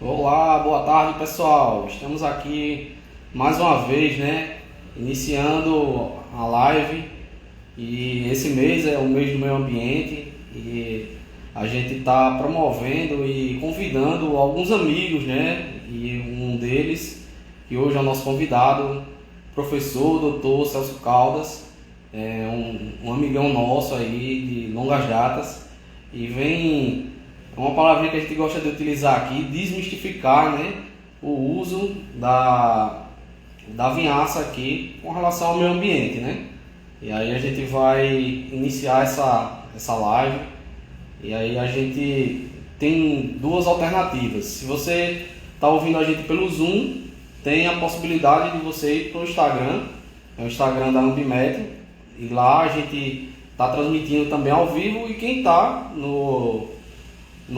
Olá, boa tarde pessoal. Estamos aqui mais uma vez, né? Iniciando a live e esse mês é o mês do meio ambiente e a gente está promovendo e convidando alguns amigos, né? E um deles, que hoje é o nosso convidado, professor doutor Celso Caldas, é um amigão nosso aí de longas datas e vem uma palavrinha que a gente gosta de utilizar aqui, desmistificar, né, o uso da vinhaça aqui com relação ao meio ambiente, né? E aí a gente vai iniciar essa live e aí a gente tem duas alternativas. Se você está ouvindo a gente pelo Zoom, tem a possibilidade de você ir para o Instagram, é o Instagram da Ambimetro, e lá a gente está transmitindo também ao vivo e quem está no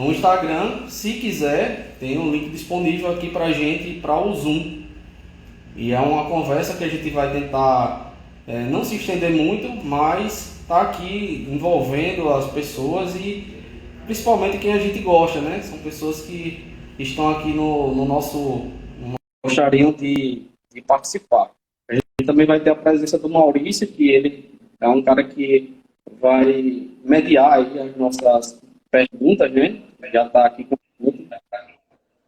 Instagram, se quiser, tem um link disponível aqui para a gente para o Zoom. E é uma conversa que a gente vai tentar não se estender muito, mas tá aqui envolvendo as pessoas e principalmente quem a gente gosta, né? São pessoas que estão aqui no nosso gostariam de participar. A gente também vai ter a presença do Maurício, que ele é um cara que vai mediar aí as nossas perguntas, né? Já está aqui com a gente.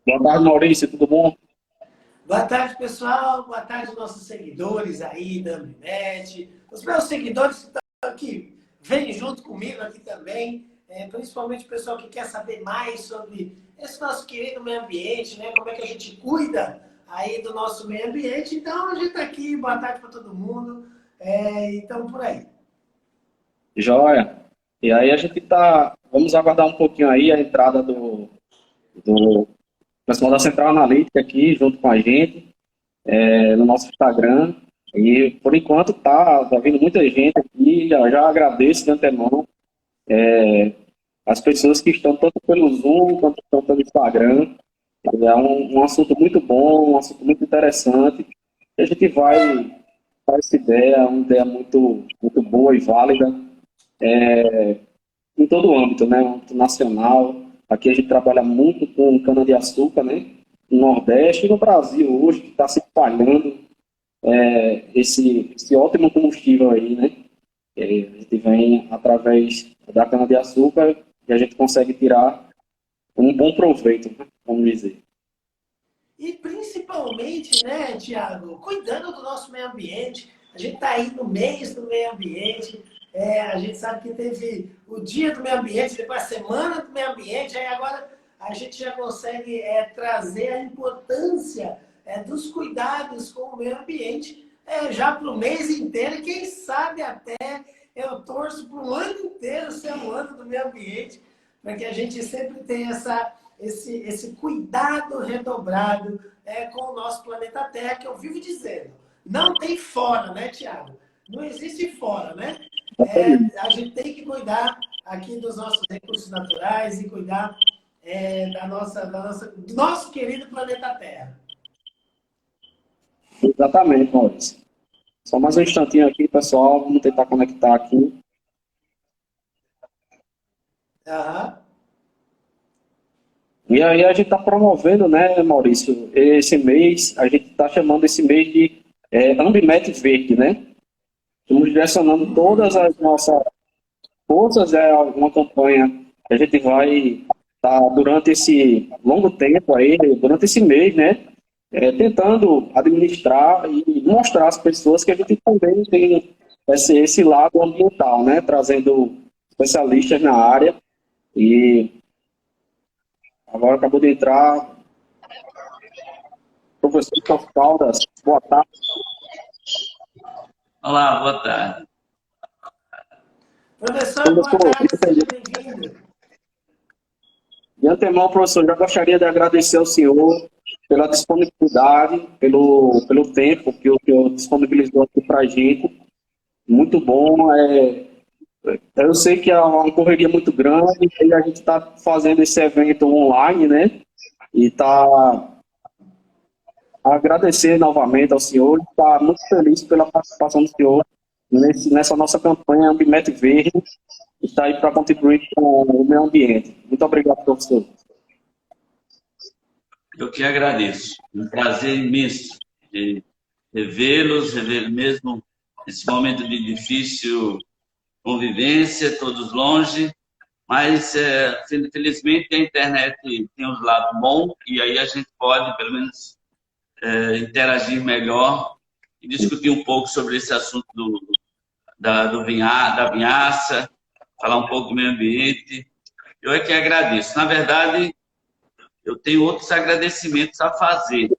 Boa tarde, Maurício, tudo bom? Boa tarde, pessoal. Boa tarde, nossos seguidores aí da Ambinet. Os meus seguidores que estão aqui, vêm junto comigo aqui também. Principalmente o pessoal que quer saber mais sobre esse nosso querido meio ambiente, né? Como é que a gente cuida aí do nosso meio ambiente. Então, a gente está aqui. Boa tarde para todo mundo. Então, por aí. Joia. E aí a gente tá. Vamos aguardar um pouquinho aí a entrada do pessoal da Central Analítica aqui junto com a gente, no nosso Instagram. E por enquanto tá vindo muita gente aqui. Já agradeço de antemão as pessoas que estão tanto pelo Zoom quanto estão pelo Instagram. É um assunto muito bom, um assunto muito interessante. E a gente vai para essa ideia, uma ideia muito boa e válida em todo o âmbito, né? No âmbito nacional. Aqui a gente trabalha muito com cana-de-açúcar, né? No Nordeste e no Brasil hoje, que está se espalhando esse ótimo combustível aí, né? A gente vem através da cana-de-açúcar e a gente consegue tirar um bom proveito, né? Vamos dizer. E principalmente, né, Tiago, cuidando do nosso meio ambiente. A gente está aí no mês do meio ambiente. A gente sabe que teve o dia do meio ambiente, depois a semana do meio ambiente. Aí agora a gente já consegue trazer a importância dos cuidados com o meio ambiente já para o mês inteiro. E quem sabe até eu torço para o ano inteiro ser o ano do meio ambiente, para que a gente sempre tenha esse cuidado redobrado com o nosso planeta Terra, que eu vivo dizendo. Não tem fora, né, Tiago? Não existe fora, né? A gente tem que cuidar aqui dos nossos recursos naturais e cuidar do nosso querido planeta Terra. Exatamente, Maurício. Só mais um instantinho aqui, pessoal. Vamos tentar conectar aqui. Aham. E aí a gente está promovendo, né, Maurício, esse mês, a gente está chamando esse mês de Ambimet Verde, né? Estamos direcionando todas as nossas forças, uma campanha que a gente vai estar durante esse longo tempo aí, durante esse mês, né? Tentando administrar e mostrar às pessoas que a gente também tem esse lado ambiental, né? Trazendo especialistas na área e agora acabou de entrar o professor Carlos Caldas. Boa tarde. Olá, boa tarde. Professor, boa Professor, tarde, seja bem-vindo. de antemão, professor, já gostaria de agradecer ao senhor pela disponibilidade, pelo tempo que o senhor disponibilizou aqui para a gente. Muito bom. Eu sei que é uma correria muito grande e a gente está fazendo esse evento online, né? E está agradecer novamente ao senhor e está muito feliz pela participação do senhor nessa nossa campanha Ambiente Verde, que está aí para contribuir com o meio ambiente. Muito obrigado, professor. Eu que agradeço. Um prazer imenso de revê-los, rever mesmo nesse momento de difícil convivência, todos longe, mas felizmente a internet tem um lado bom e aí a gente pode, pelo menos, interagir melhor e discutir um pouco sobre esse assunto da vinhaça, falar um pouco do meio ambiente. Eu é que agradeço. Na verdade, eu tenho outros agradecimentos a fazer.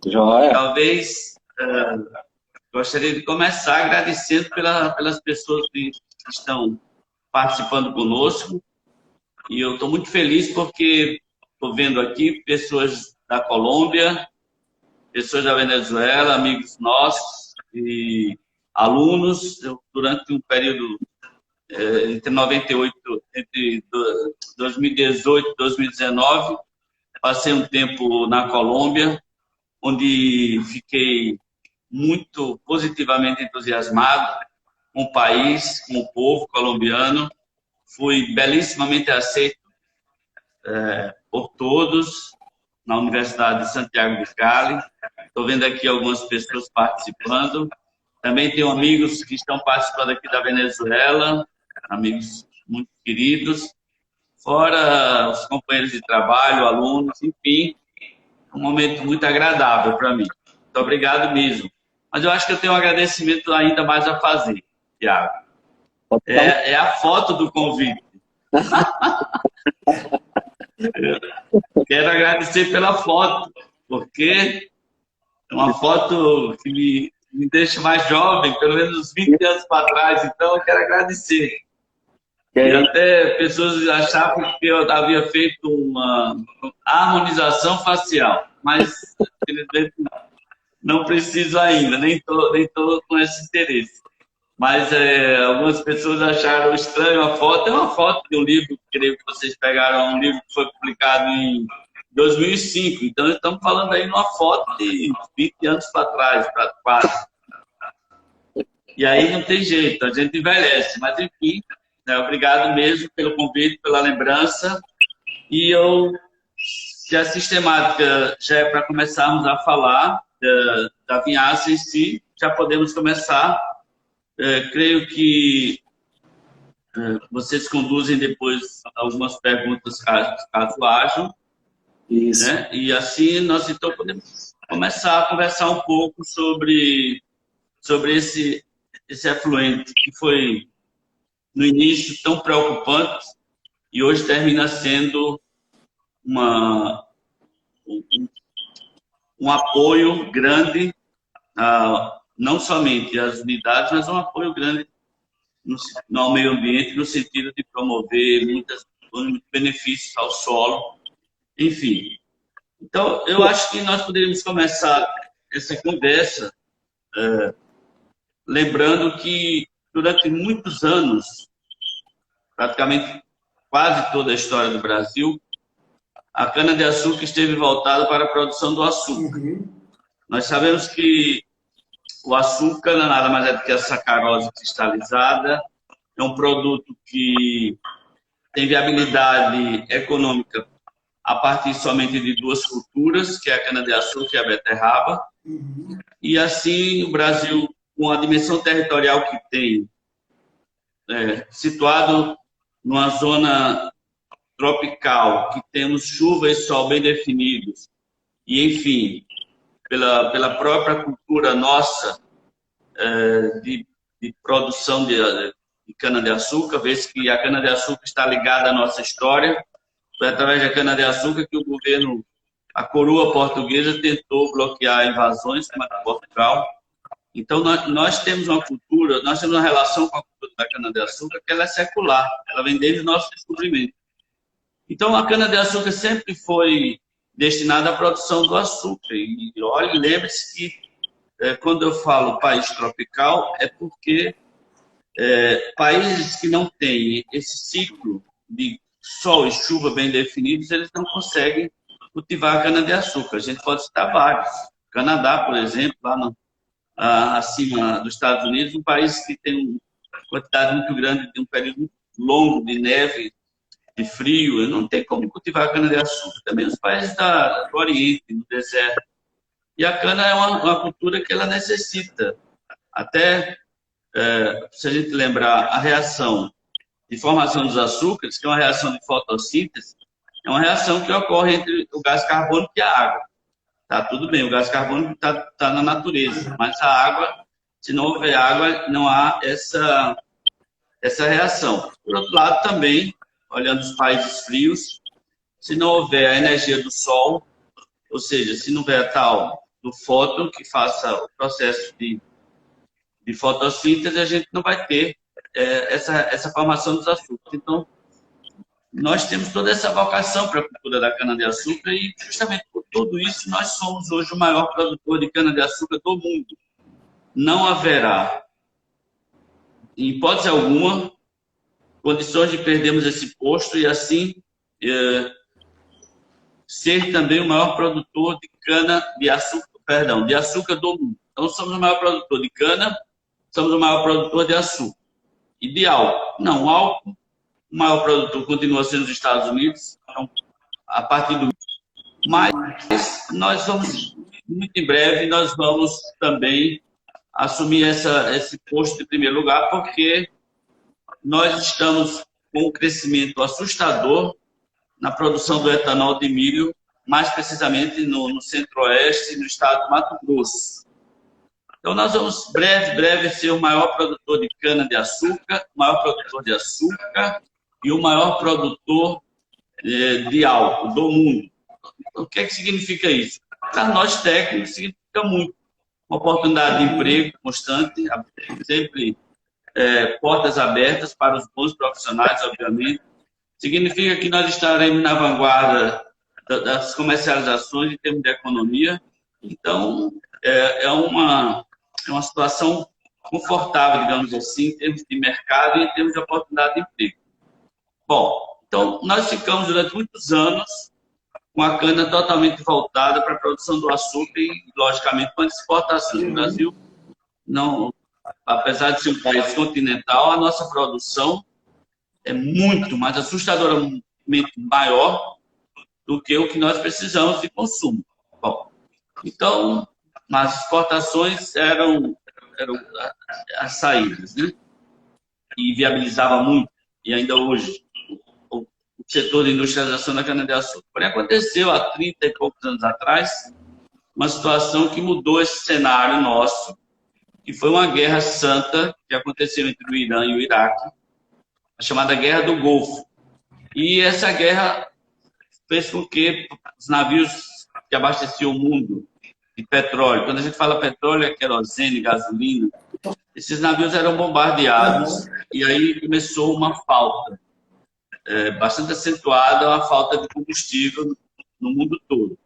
Joia. Talvez gostaria de começar agradecendo pelas pessoas que estão participando conosco. E eu estou muito feliz porque estou vendo aqui pessoas da Colômbia, pessoas da Venezuela, amigos nossos e alunos. Eu, durante um período entre 2018 e 2019, passei um tempo na Colômbia, onde fiquei muito positivamente entusiasmado com o país, com o povo colombiano. Fui belíssimamente aceito por todos na Universidade de Santiago de Cali. Estou vendo aqui algumas pessoas participando. Também tenho amigos que estão participando aqui da Venezuela, amigos muito queridos. Fora os companheiros de trabalho, alunos, enfim, um momento muito agradável para mim. Muito obrigado mesmo. Mas eu acho que eu tenho um agradecimento ainda mais a fazer, Tiago. É a foto do convite. Quero agradecer pela foto, porque é uma foto que me deixa mais jovem, pelo menos uns 20 anos para trás, então eu quero agradecer. E até pessoas achavam que eu havia feito uma harmonização facial, mas infelizmente não preciso ainda, nem tô com esse interesse. Mas algumas pessoas acharam estranho a foto. É uma foto de um livro, creio que vocês pegaram, um livro que foi publicado em 2005. Então, estamos falando aí de uma foto de 20 anos para trás, para quase. E aí não tem jeito, a gente envelhece. Mas, enfim, obrigado mesmo pelo convite, pela lembrança. E se a sistemática já é para começarmos a falar da vinhaça em si, já podemos começar. Creio que vocês conduzem depois algumas perguntas, caso hajam. Isso. Né? E assim nós então podemos começar a conversar um pouco sobre esse efluente que foi, no início, tão preocupante e hoje termina sendo um apoio grande não somente às unidades, mas um apoio grande ao meio ambiente, no sentido de promover muitos benefícios ao solo, enfim. Então, eu acho que nós poderíamos começar essa conversa lembrando que, durante muitos anos, praticamente quase toda a história do Brasil, a cana-de-açúcar esteve voltada para a produção do açúcar. Nós sabemos que o açúcar não é nada mais do que a sacarose cristalizada, é um produto que tem viabilidade econômica a partir somente de duas culturas, que é a cana-de-açúcar e a beterraba. E assim, o Brasil, com a dimensão territorial que tem, situado numa zona tropical, que temos chuva e sol bem definidos, e enfim, pela própria cultura nossa de produção de cana-de-açúcar, vez que a cana-de-açúcar está ligada à nossa história. Foi através da cana-de-açúcar que o governo, a coroa portuguesa, tentou bloquear invasões como a de Portugal. Então, nós temos uma cultura, nós temos uma relação com a cultura da cana-de-açúcar que ela é secular, ela vem desde o nosso descobrimento. Então, a cana-de-açúcar sempre foi destinada à produção do açúcar. E olha, lembre-se que quando eu falo país tropical, é porque países que não têm esse ciclo de sol e chuva bem definidos, eles não conseguem cultivar a cana-de-açúcar. A gente pode citar vários. Canadá, por exemplo, lá acima dos Estados Unidos, um país que tem uma quantidade muito grande, tem um período muito longo de neve, de frio, não tem como cultivar cana-de-açúcar. Também os países do Oriente, no deserto. E a cana é uma cultura que ela necessita. Até, se a gente lembrar, a reação de formação dos açúcares, que é uma reação de fotossíntese, é uma reação que ocorre entre o gás carbônico e a água. Tá tudo bem, o gás carbônico está na natureza, mas a água, se não houver água, não há essa reação. Por outro lado, também, olhando os países frios, se não houver a energia do sol, ou seja, se não houver a tal do fóton que faça o processo de fotossíntese, a gente não vai ter essa formação dos açúcares. Então, nós temos toda essa vocação para a cultura da cana-de-açúcar e, justamente por tudo isso, nós somos hoje o maior produtor de cana-de-açúcar do mundo. Não haverá, em hipótese alguma, condições de perdermos esse posto e, assim, ser também o maior produtor de cana-de-açúcar, de açúcar do mundo. Então, somos o maior produtor de cana, somos o maior produtor de açúcar. E de álcool? Não, o álcool, o maior produtor continua sendo os Estados Unidos, então, a partir do... Mas nós vamos, muito em breve, nós vamos também assumir esse posto de primeiro lugar, porque nós estamos com um crescimento assustador na produção do etanol de milho, mais precisamente no centro-oeste, no estado do Mato Grosso. Então, nós vamos, breve, ser o maior produtor de cana-de-açúcar, o maior produtor de açúcar e o maior produtor de álcool do mundo. O que é que significa isso? Para nós técnicos, significa muito. Uma oportunidade de emprego constante, sempre portas abertas para os bons profissionais, obviamente. Significa que nós estaremos na vanguarda das comercializações em termos de economia. Então, é uma situação confortável, digamos assim, em termos de mercado e em termos de oportunidade de emprego. Bom, então, nós ficamos durante muitos anos com a cana totalmente voltada para a produção do açúcar e, logicamente, com as exportações. No Brasil, não, apesar de ser um país continental, a nossa produção é muito, mas assustadoramente maior do que o que nós precisamos de consumo. Bom, então, as exportações eram as saídas, né? E viabilizava muito, e ainda hoje, o setor de industrialização da cana-de-açúcar. Porém, aconteceu há 30 e poucos anos atrás uma situação que mudou esse cenário nosso, que foi uma guerra santa que aconteceu entre o Irã e o Iraque, a chamada Guerra do Golfo. E essa guerra fez com que os navios que abasteciam o mundo de petróleo, quando a gente fala petróleo, é querosene, gasolina, esses navios eram bombardeados e aí começou uma falta bastante acentuada, uma falta de combustível no mundo todo.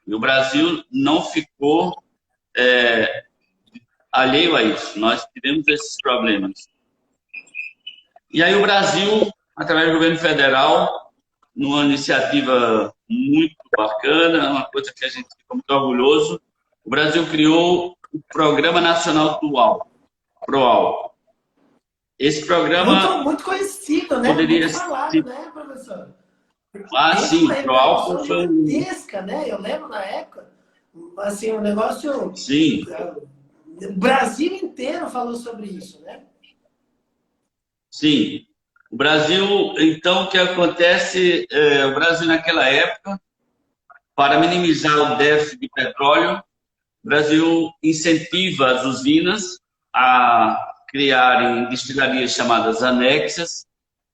E o Brasil não ficou alheio a isso. Nós tivemos esses problemas. E aí o Brasil, através do governo federal, numa iniciativa muito bacana, uma coisa que a gente fica muito orgulhoso, o Brasil criou o Programa Nacional do Álcool, ProAlco. Esse programa... Muito conhecido, né? Poderia muito falado, né, professor? Sim, o ProAlco foi gigantesca, né? Eu lembro na época, assim, um negócio... Sim. O Brasil inteiro falou sobre isso, né? Sim. O Brasil, então, o que acontece? O Brasil, naquela época, para minimizar o déficit de petróleo, o Brasil incentiva as usinas a criarem destilarias chamadas anexas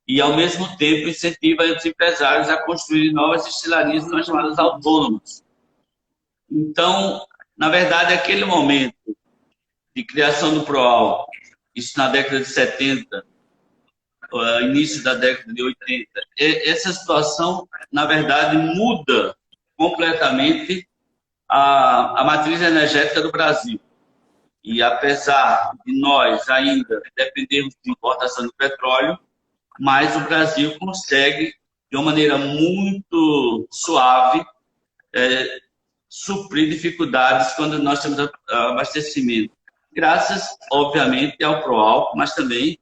e, ao mesmo tempo, incentiva os empresários a construir novas destilarias que são chamadas autônomas. Então, na verdade, aquele momento de criação do ProAlco, isso na década de 70, início da década de 80, essa situação, na verdade, muda completamente a matriz energética do Brasil. E apesar de nós ainda dependermos de importação de petróleo, mas o Brasil consegue, de uma maneira muito suave, suprir dificuldades quando nós temos abastecimento. Graças, obviamente, ao ProAlco, mas também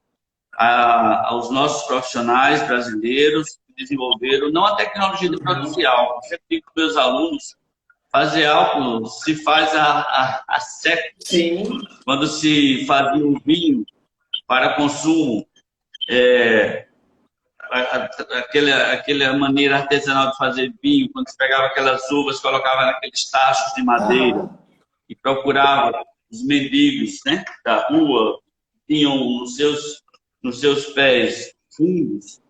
aos nossos profissionais brasileiros, que desenvolveram, não a tecnologia de produzir álcool. Eu sempre digo para os meus alunos, fazer álcool se faz há séculos. Sim. Quando se fazia o vinho para consumo, aquela maneira artesanal de fazer vinho, quando se pegava aquelas uvas, colocava naqueles tachos de madeira e procurava os mendigos, né, da rua, tinham nos seus pés fungos,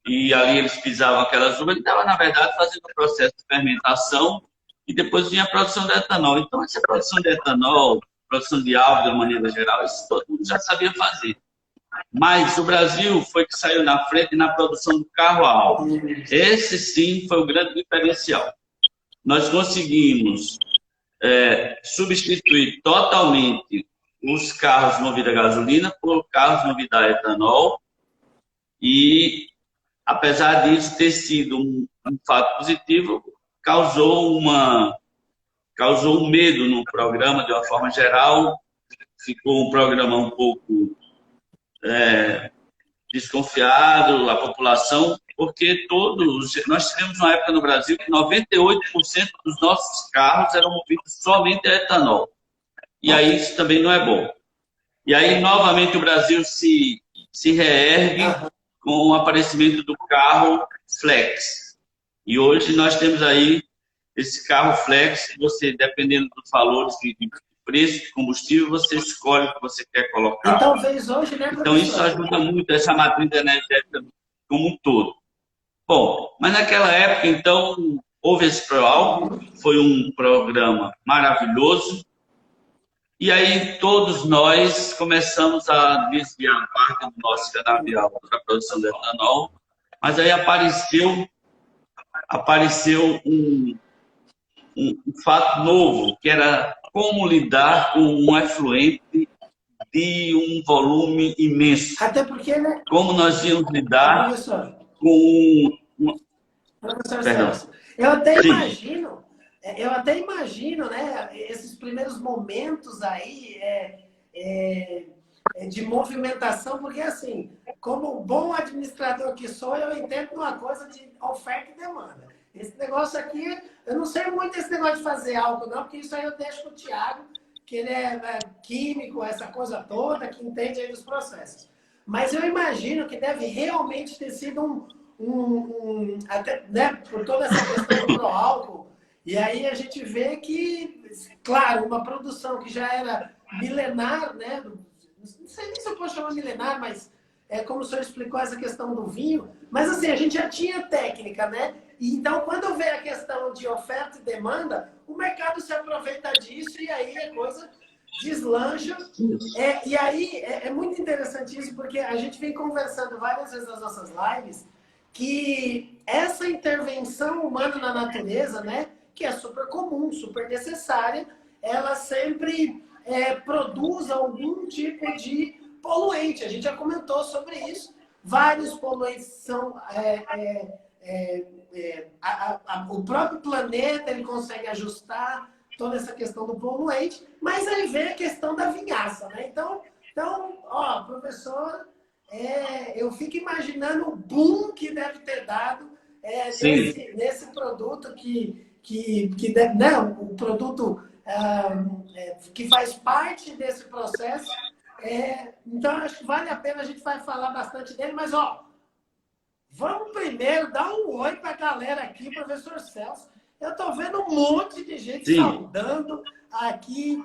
e ali eles pisavam aquelas uvas, ele estava, na verdade, fazendo o processo de fermentação e depois vinha a produção de etanol. Então, essa produção de etanol, produção de álcool, de uma maneira geral, isso todo mundo já sabia fazer. Mas o Brasil foi que saiu na frente na produção do carro a álcool. Esse, sim, foi o grande diferencial. Nós conseguimos substituir totalmente os carros movidos a gasolina por carros movidos a etanol. E, apesar disso ter sido um fato positivo, causou um medo no programa, de uma forma geral. Ficou um programa um pouco desconfiado, a população, porque nós tivemos uma época no Brasil que 98% dos nossos carros eram movidos somente a etanol. E aí isso também não é bom. E aí, novamente, o Brasil se reergue com o aparecimento do carro flex. E hoje nós temos aí esse carro flex, que você, dependendo dos valores de preço de combustível, você escolhe o que você quer colocar. E talvez hoje, né, professor? Então, isso ajuda muito essa matriz energética como um todo. Bom, mas naquela época, então, houve esse Proálcool, foi um programa maravilhoso, e aí todos nós começamos a desviar parte do nosso canavial para a produção de etanol, mas aí apareceu um fato novo, que era como lidar com um efluente de um volume imenso. Até porque, né? Como nós íamos lidar com... Professor Perdão. Celso, eu até imagino, né, esses primeiros momentos aí de movimentação, porque assim, como bom administrador que sou, eu entendo uma coisa de oferta e demanda. Esse negócio aqui, eu não sei muito esse negócio de fazer álcool, não, porque isso aí eu deixo com o Thiago, que ele é químico, essa coisa toda, que entende aí dos processos. Mas eu imagino que deve realmente ter sido até, né, por toda essa questão do proálcool, e aí a gente vê que, claro, uma produção que já era milenar, né, não sei nem se eu posso chamar milenar, mas como o senhor explicou essa questão do vinho, mas assim, a gente já tinha técnica, né? Então, quando vem a questão de oferta e demanda, o mercado se aproveita disso e aí a coisa deslancha. E aí é muito interessante isso, porque a gente vem conversando várias vezes nas nossas lives que essa intervenção humana na natureza, né, que é super comum, super necessária, ela sempre produz algum tipo de poluente. A gente já comentou sobre isso. Vários poluentes são... o próprio planeta ele consegue ajustar toda essa questão do poluente, mas aí vem a questão da vinhaça, né? Então ó, professor, eu fico imaginando o boom que deve ter dado nesse produto o produto que faz parte desse processo. Então, acho que vale a pena, a gente vai falar bastante dele, mas ó, vamos primeiro dar um oi para a galera aqui, professor Celso. Eu estou vendo um monte de gente saudando aqui.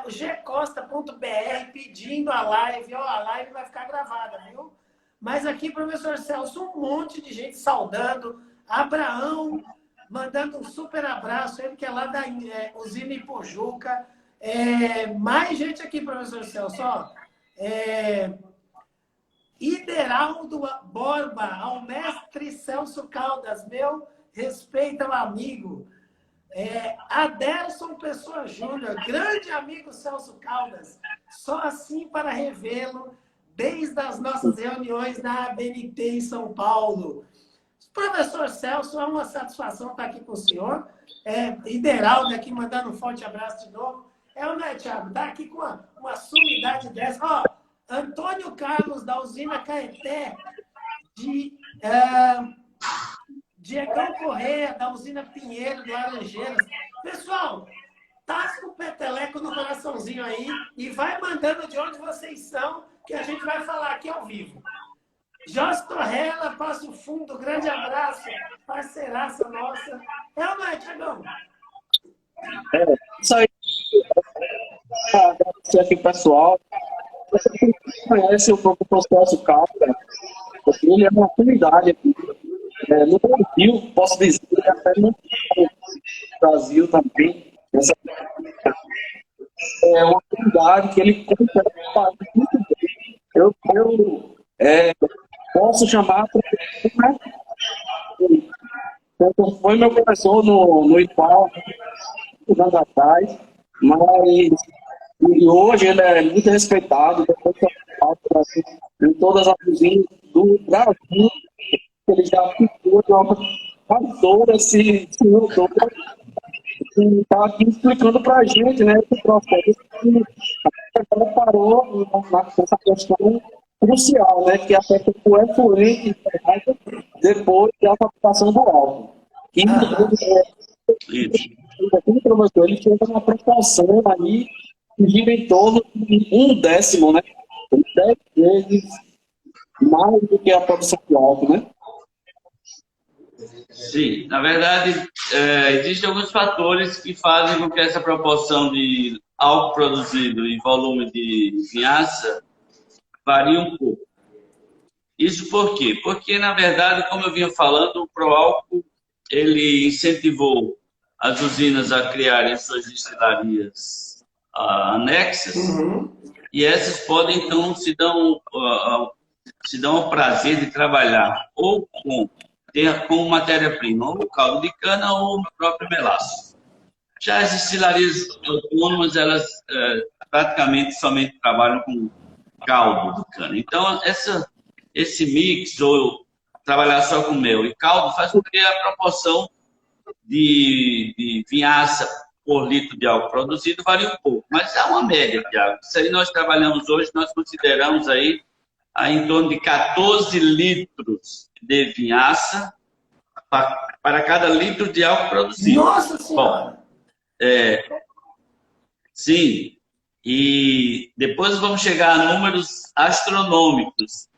O gcosta.br pedindo a live. Ó, a live vai ficar gravada, viu? Mas aqui, professor Celso, um monte de gente saudando. Abraão mandando um super abraço. Ele que é lá da usina Ipujuca. Mais gente aqui, professor Celso. Ó. Ideraldo Borba, ao mestre Celso Caldas, meu respeito ao amigo. Aderson Pessoa Júnior, grande amigo Celso Caldas, só assim para revê-lo desde as nossas reuniões na ABNT em São Paulo. Professor Celso, é uma satisfação estar aqui com o senhor. Ideraldo aqui mandando um forte abraço de novo. O né, Thiago? Está aqui com uma sumidade dessa. Ó, Antônio Carlos, da usina Caeté, Diegão Correia, da usina Pinheiro, de Laranjeiras. Pessoal, tasca o peteleco no coraçãozinho aí e vai mandando de onde vocês são, que a gente vai falar aqui ao vivo. Jorge Torrella, Passo Fundo, grande abraço, parceiraça nossa. É ou não é, Tiagão? Isso aí. Agradecer aqui, pessoal. Você que conhece o próprio Celso Castro, ele é uma comunidade aqui. No Brasil, posso dizer, até no Brasil também. Essa é uma comunidade que ele conta muito bem. Eu posso chamar para foi meu professor no IPAL, anos atrás, mas e hoje ele é muito respeitado em todas as usinas do Brasil. Ele já ficou de uma pastora, se mudou, e está aqui explicando para a gente, né, esse processo que agora parou nessa questão crucial, né, que afeta o efluente depois da captação do álcool. E professor, ele tinha uma proporção aí que gira em torno de 1/10, né? 10 vezes mais do que a produção de álcool, né? Sim, na verdade, existem alguns fatores que fazem com que essa proporção de álcool produzido e volume de vinhaça varie um pouco. Isso por quê? Porque, na verdade, como eu vinha falando, o Proálcool ele incentivou as usinas a criarem suas destilarias anexas, e essas podem, então, se dão o prazer de trabalhar ou com matéria-prima, ou caldo de cana ou no próprio melaço. Já as destilarias autônomas, elas praticamente somente trabalham com caldo de cana. Então, esse mix, ou trabalhar só com mel e caldo, faz com que a proporção de vinhaça por litro de álcool produzido varie um pouco. Mas é uma média, Thiago. Isso aí nós trabalhamos hoje, nós consideramos aí em torno de 14 litros de vinhaça para cada litro de álcool produzido. Nossa Senhora! Bom, sim. E depois vamos chegar a números astronômicos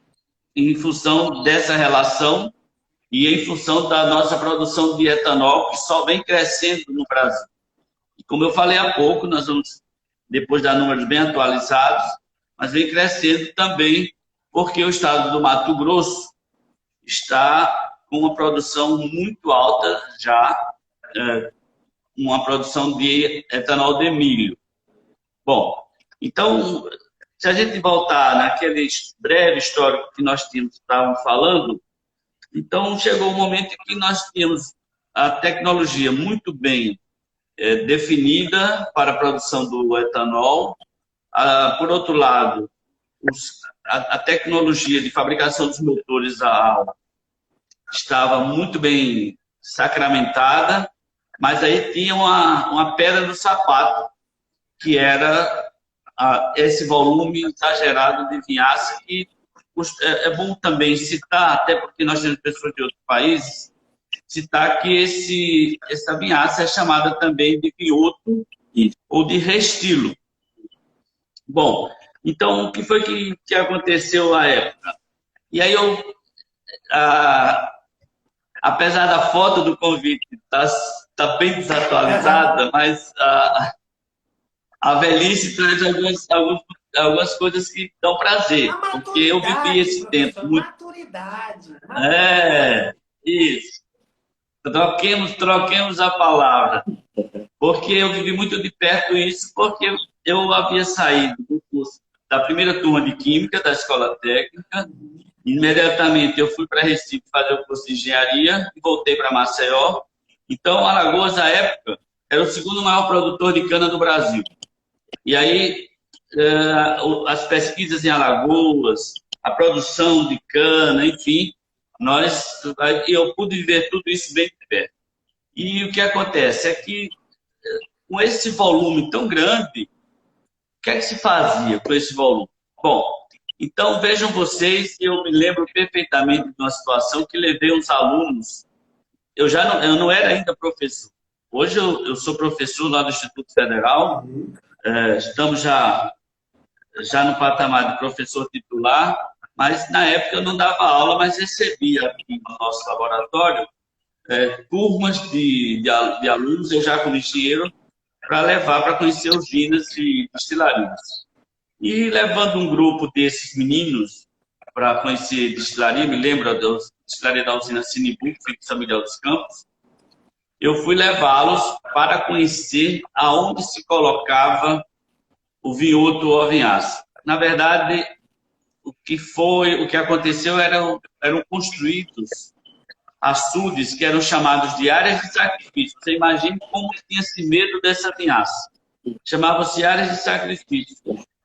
em função dessa relação e em função da nossa produção de etanol, que só vem crescendo no Brasil. E como eu falei há pouco, nós vamos depois dar números bem atualizados, mas vem crescendo também porque o estado do Mato Grosso está com uma produção muito alta já, uma produção de etanol de milho. Bom, então, se a gente voltar naquele breve histórico que nós estávamos falando, então chegou o momento em que nós tínhamos a tecnologia muito bem definida para a produção do etanol. Por outro lado, a tecnologia de fabricação dos motores a álcool estava muito bem sacramentada, mas aí tinha uma pedra no sapato, que era esse volume exagerado de vinhaça, que é bom também citar, até porque nós temos pessoas de outros países, citar que essa vinhaça é chamada também de vinhoto ou de restilo. Bom, então, o que foi que aconteceu na época? E aí apesar da foto do convite tá bem desatualizada, mas a velhice traz algumas coisas que dão prazer, porque eu vivi esse tempo. Maturidade. Isso. Troquemos a palavra. Porque eu vivi muito de perto isso, porque eu havia saído do curso da primeira turma de Química da Escola Técnica. Imediatamente eu fui para Recife fazer o curso de Engenharia e voltei para Maceió. Então, Alagoas, na época, era o segundo maior produtor de cana do Brasil. E aí, as pesquisas em Alagoas, a produção de cana, enfim, eu pude ver tudo isso bem de perto. E o que acontece é que, com esse volume tão grande, o que é que se fazia com esse volume? Bom, então vejam vocês, eu me lembro perfeitamente de uma situação que levei uns alunos eu não era ainda professor. Hoje eu sou professor lá do Instituto Federal, estamos já no patamar de professor titular, mas na época eu não dava aula, mas recebia aqui no nosso laboratório turmas de alunos, eu já como engenheiro, para levar para conhecer usinas e destilarias. E levando um grupo desses meninos para conhecer destilaria, me lembro da destilaria da usina Sinibu, que fica em São Miguel dos Campos, eu fui levá-los para conhecer aonde se colocava o vinhoto ou a vinhaça. Na verdade, o que aconteceu eram construídos açudes que eram chamados de áreas de sacrifício. Você imagina como tinha-se medo dessa vinhaça. Chamavam-se áreas de sacrifício.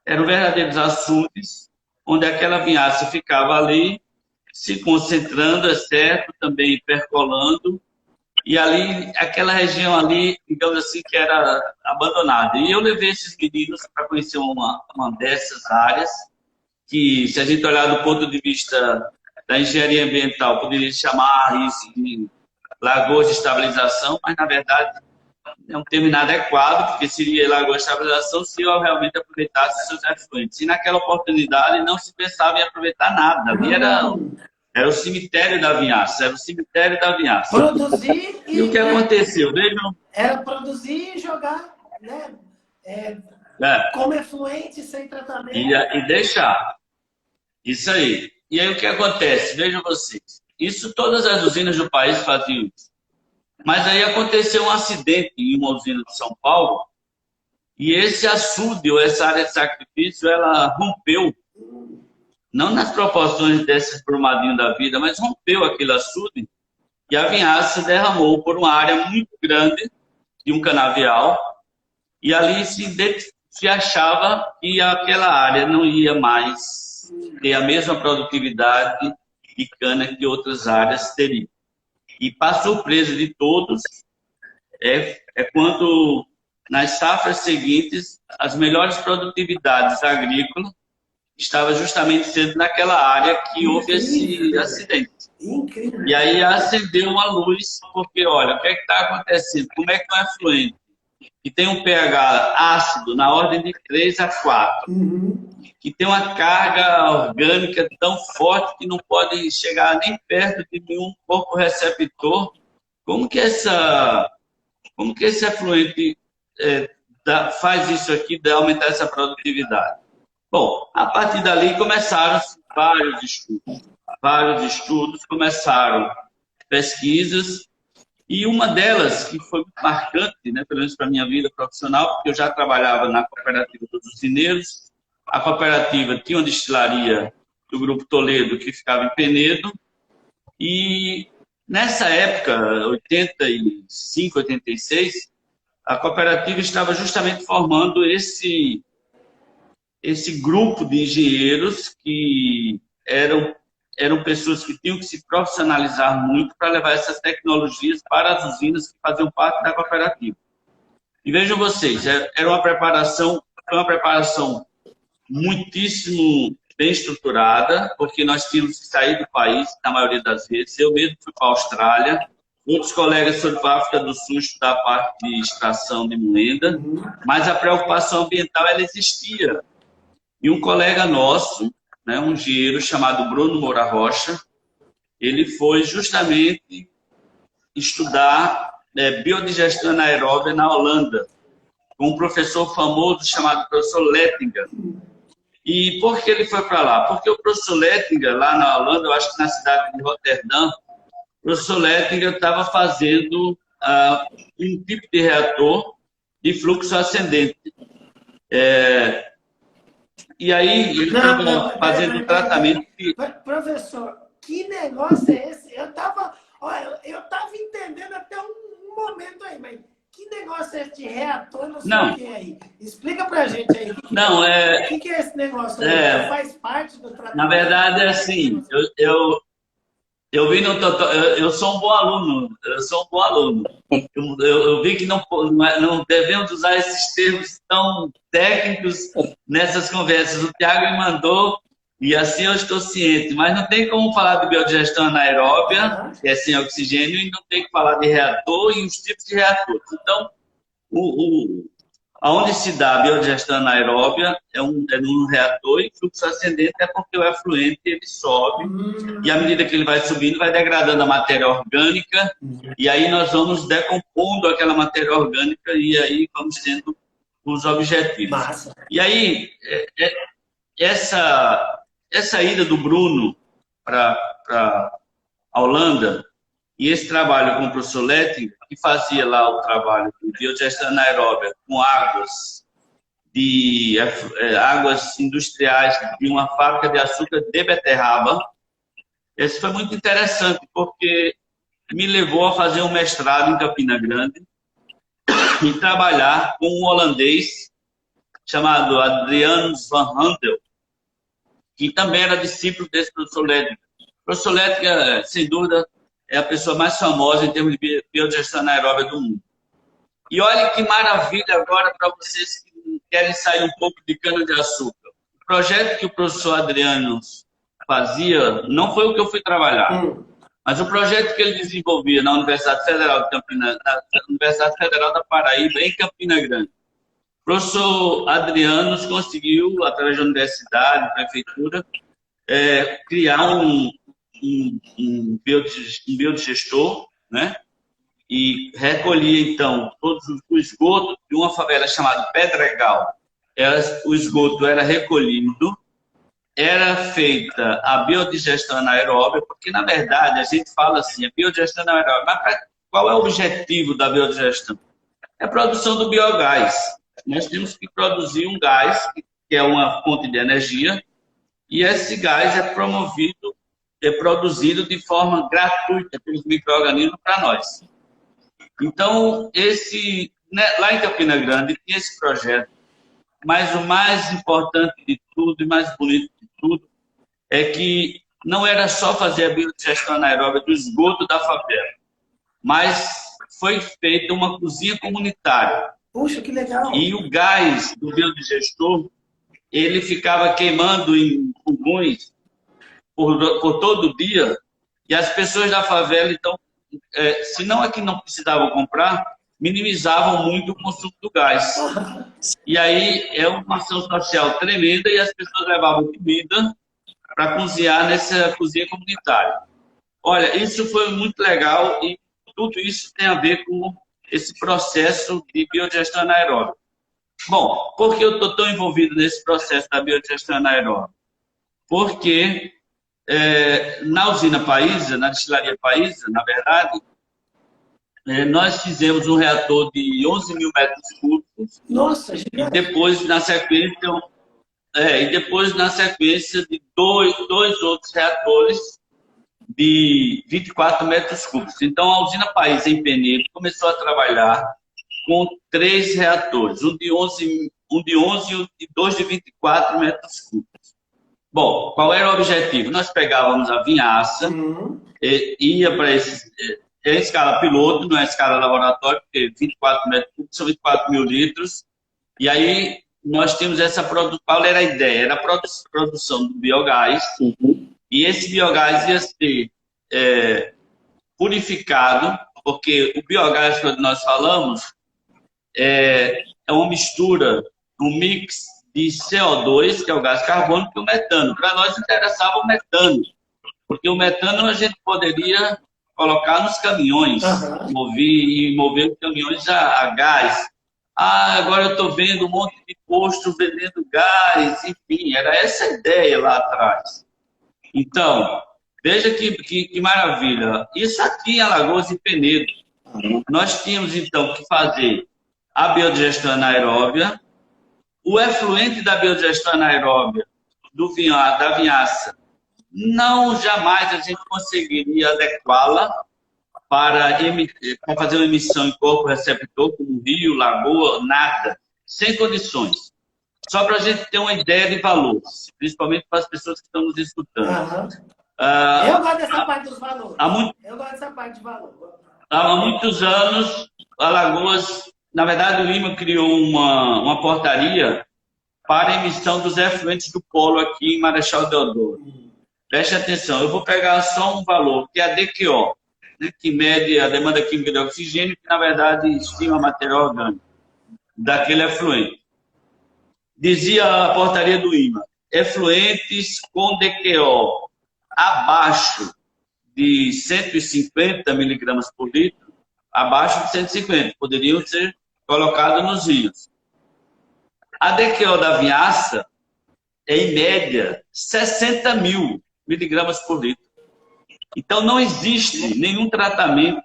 Eram verdadeiros açudes, onde aquela vinhaça ficava ali, se concentrando, é certo, também percolando, e ali, aquela região ali, digamos assim, que era abandonada. E eu levei esses meninos para conhecer uma dessas áreas, que, se a gente olhar do ponto de vista da engenharia ambiental, poderia chamar isso de lagoas de estabilização, mas, na verdade, é um termo inadequado, porque seria lagoa de estabilização se eu realmente aproveitasse seus efluentes. E, naquela oportunidade, não se pensava em aproveitar nada. Ali era o cemitério da vinhaça, era o cemitério da vinhaça. Produzir e o que aconteceu? Vejam. Era produzir e jogar, né? Como efluente, sem tratamento. E deixar. Isso aí. E aí o que acontece? Vejam vocês. Isso todas as usinas do país faziam isso. Mas aí aconteceu um acidente em uma usina de São Paulo e esse açude, ou essa área de sacrifício, ela rompeu. Não nas proporções desses brumadinhos da vida, mas rompeu aquele açude e a vinhaça derramou por uma área muito grande de um canavial e ali se achava que aquela área não ia mais ter a mesma produtividade de cana que outras áreas teriam. E, para surpresa de todos, quando nas safras seguintes as melhores produtividades agrícolas estava justamente sendo naquela área que houve esse acidente. Incrível. E aí acendeu uma luz, porque, olha, o que está acontecendo? Como é que um efluente que tem um pH ácido na ordem de 3 a 4, que tem uma carga orgânica tão forte que não pode chegar nem perto de nenhum corpo receptor, como que esse efluente faz isso aqui de aumentar essa produtividade? Bom, a partir dali começaram vários estudos, começaram pesquisas, e uma delas, que foi muito marcante, né, pelo menos para a minha vida profissional, porque eu já trabalhava na cooperativa dos usineiros, a cooperativa tinha uma destilaria do Grupo Toledo que ficava em Penedo, e nessa época, 85, 86, a cooperativa estava justamente formando esse grupo de engenheiros que eram pessoas que tinham que se profissionalizar muito para levar essas tecnologias para as usinas que faziam parte da cooperativa. E vejam vocês, foi uma preparação muitíssimo bem estruturada, porque nós tínhamos que sair do país, na maioria das vezes. Eu mesmo fui para a Austrália, outros colegas foram para a África do Sul estudar a parte de extração de moeda, mas a preocupação ambiental ela existia. E um colega nosso, né, um engenheiro chamado Bruno Moura Rocha, ele foi justamente estudar biodigestão anaeróbia na Holanda, com um professor famoso chamado professor Lettinger. E por que ele foi para lá? Porque o professor Lettinger, lá na Holanda, eu acho que na cidade de Roterdã, o professor Lettinger estava fazendo um tipo de reator de fluxo ascendente. E aí ele estava fazendo um tratamento... Professor, que negócio é esse? Eu estava entendendo até um momento aí, mas que negócio é esse de reator, não sei o que é aí? Explica pra gente aí. O que é esse negócio? Faz parte do tratamento? Na verdade, é assim, eu sou um bom aluno, Eu vi que não devemos usar esses termos tão técnicos nessas conversas. O Thiago me mandou E assim eu estou ciente, mas não tem como falar de biodigestão anaeróbia, que é sem oxigênio, e não tem que falar de reator e os tipos de reatores. Então, aonde se dá a biodigestão anaeróbia é num reator, e fluxo ascendente é porque o efluente ele sobe, e à medida que ele vai subindo, vai degradando a matéria orgânica, e aí nós vamos decompondo aquela matéria orgânica, e aí vamos tendo os objetivos. Massa. E aí, essa ida do Bruno para a Holanda, e esse trabalho com o professor Letting, que fazia lá o trabalho de biodigestão anaeróbia com águas industriais de uma fábrica de açúcar de beterraba, esse foi muito interessante, porque me levou a fazer um mestrado em Campina Grande e trabalhar com um holandês chamado Adrianus van Handel, que também era discípulo desse professor Letting. O professor Letting, sem dúvida, é a pessoa mais famosa em termos de biodigestão anaeróbia do mundo. E olha que maravilha agora para vocês que querem sair um pouco de cana-de-açúcar. O projeto que o professor Adriano fazia não foi o que eu fui trabalhar, mas o projeto que ele desenvolvia na Universidade Federal de Campina, na Universidade Federal da Paraíba, em Campina Grande. O professor Adriano conseguiu, através da universidade, prefeitura, criar um biodigestor, né? E recolhia, então, todo o esgoto de uma favela chamada Pedregal. O esgoto era recolhido, era feita a biodigestão anaeróbia, porque, na verdade, a gente fala assim, a biodigestão anaeróbia, mas qual é o objetivo da biodigestão? É a produção do biogás. Nós temos que produzir um gás, que é uma fonte de energia, e esse gás é produzido de forma gratuita pelos micro-organismos para nós. Então, lá em Campina Grande tinha esse projeto, mas o mais importante de tudo e mais bonito de tudo é que não era só fazer a biodigestão anaeróbia do esgoto da favela, mas foi feita uma cozinha comunitária. Puxa, que legal! E o gás do biodigestor, ele ficava queimando em fogões por todo o dia, e as pessoas da favela, então, se não é que não precisavam comprar, minimizavam muito o consumo do gás. E aí é uma ação social tremenda, e as pessoas levavam comida para cozinhar nessa cozinha comunitária. Olha, isso foi muito legal, e tudo isso tem a ver com esse processo de biodigestão anaeróbica. Bom, por que eu estou tão envolvido nesse processo da biodigestão anaeróbica? Porque na usina Paísa, na destilaria Paísa, na verdade, nós fizemos um reator de 11 mil metros cúbicos. Nossa, e depois, na sequência, de dois outros reatores de 24 metros cúbicos. Então, a usina Paísa, em Penedo, começou a trabalhar com 3 reatores, um de 11 e 2 de 24 metros cúbicos. Bom, qual era o objetivo? Nós pegávamos a vinhaça, ia para é escala piloto, não é escala laboratório, porque 24 metros cúbicos são 24 mil litros. E aí nós tínhamos essa produção. Qual era a ideia? Era a produção do biogás. E esse biogás ia ser purificado, porque o biogás que nós falamos é uma mistura, um mix de CO2, que é o gás carbônico, e o metano. Para nós interessava o metano, porque o metano a gente poderia colocar nos caminhões, mover os caminhões a gás. Agora eu estou vendo um monte de posto vendendo gás, enfim, era essa a ideia lá atrás. Então, veja que maravilha. Isso aqui em Alagoas e Penedo. Nós tínhamos, então, que fazer a biodigestão anaeróbia, o efluente da biodigestão anaeróbia da vinhaça, jamais a gente conseguiria adequá-la para fazer uma emissão em corpo receptor, como rio, lagoa, nada, sem condições. Só para a gente ter uma ideia de valores, principalmente para as pessoas que estão nos escutando. Eu gosto dessa parte dos valores. Eu gosto dessa parte de valor. Há muitos anos, Alagoas, na verdade, o IMA criou uma portaria para a emissão dos efluentes do polo aqui em Marechal Deodoro. Preste atenção, eu vou pegar só um valor, que é a DQO, né, que mede a demanda química de oxigênio, que na verdade estima material orgânico daquele efluente. Dizia a portaria do IMA, efluentes com DQO abaixo de 150 miligramas por litro, abaixo de 150, poderiam ser colocados nos rios. A DQO da vinhaça é, em média, 60 mil miligramas por litro. Então, não existe nenhum tratamento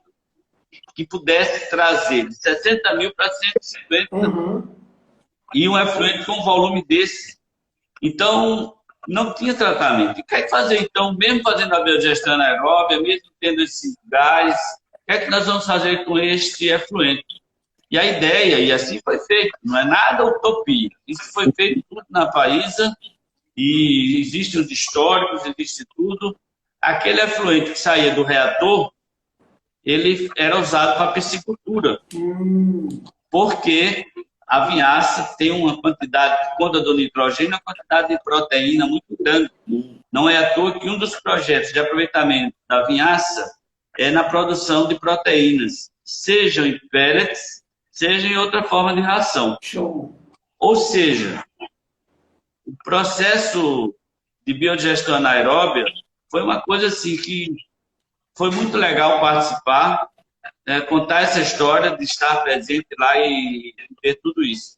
que pudesse trazer de 60 mil para 150 e um efluente com um volume desse. Então, não tinha tratamento. E o que é que fazer, então, mesmo fazendo a biodigestão anaeróbia, mesmo tendo esse gás, o que é que nós vamos fazer com este efluente? E a ideia, e assim foi feito, não é nada utopia. Isso foi feito tudo na Paísa, e existem os históricos, existe tudo. Aquele efluente que saía do reator, ele era usado para piscicultura. Porque a vinhaça tem uma quantidade, quando do nitrogênio, uma quantidade de proteína muito grande. Não é à toa que um dos projetos de aproveitamento da vinhaça é na produção de proteínas, sejam em pellets, seja em outra forma de ração. Show. Ou seja, o processo de biodigestão anaeróbia foi uma coisa assim que foi muito legal participar, contar essa história, de estar presente lá e ver tudo isso.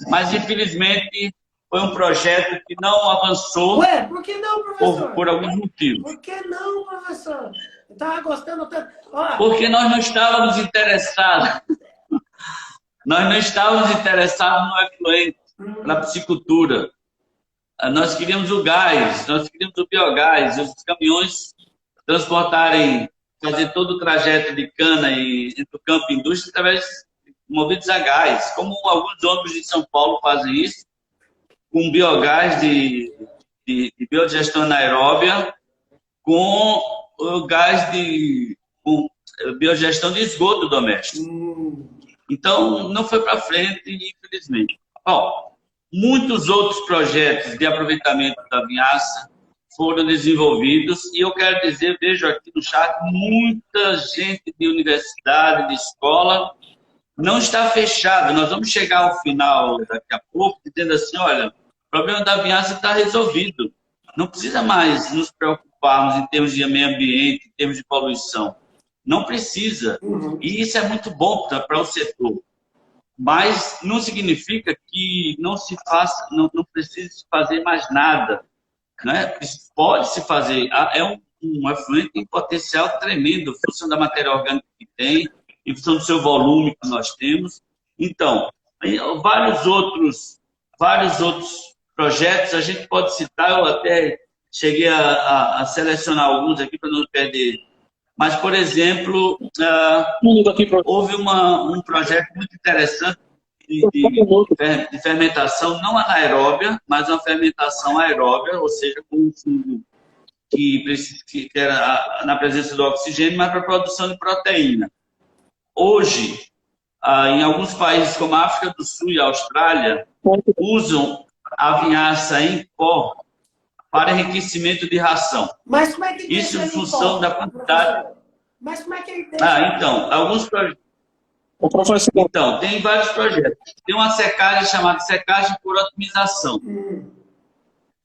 Mas, infelizmente, foi um projeto que não avançou. Ué, por que não, professor? Por alguns motivos. Por que não, professor? Eu estava gostando tanto. Ó, Porque nós não estávamos interessados. Nós não estávamos interessados no efluente, na piscicultura. Nós queríamos o gás, nós queríamos o biogás, os caminhões transportarem, fazer todo o trajeto de cana e entre o campo e indústria através movidos a gás, como alguns ônibus de São Paulo fazem isso, com biogás de biodigestão anaeróbia, com o gás com biogestão de esgoto doméstico. Então, não foi para frente, infelizmente. Bom, muitos outros projetos de aproveitamento da vinhaça foram desenvolvidos e eu quero dizer, vejo aqui no chat, muita gente de universidade, de escola, não está fechada. Nós vamos chegar ao final daqui a pouco dizendo assim, olha, o problema da vinhaça está resolvido. Não precisa mais nos preocuparmos em termos de meio ambiente, em termos de poluição. Não precisa. E isso é muito bom para o setor. Mas não significa que não se faça, não precise fazer mais nada. Né? Pode se fazer. É um efluente em potencial tremendo, em função da matéria orgânica que tem, em função do seu volume que nós temos. Então, vários outros projetos a gente pode citar, eu até cheguei a selecionar alguns aqui para não perder. Mas, por exemplo, houve um projeto muito interessante de fermentação não anaeróbia, mas uma fermentação aeróbia, ou seja, com um fungo que era na presença do oxigênio, mas para a produção de proteína. Hoje, em alguns países como a África do Sul e a Austrália, usam a vinhaça em pó para enriquecimento de ração. Mas como é que isso em função da quantidade. Mas como é que ele deixa? Então, alguns projetos. Então, tem vários projetos. Tem uma secagem chamada secagem por otimização.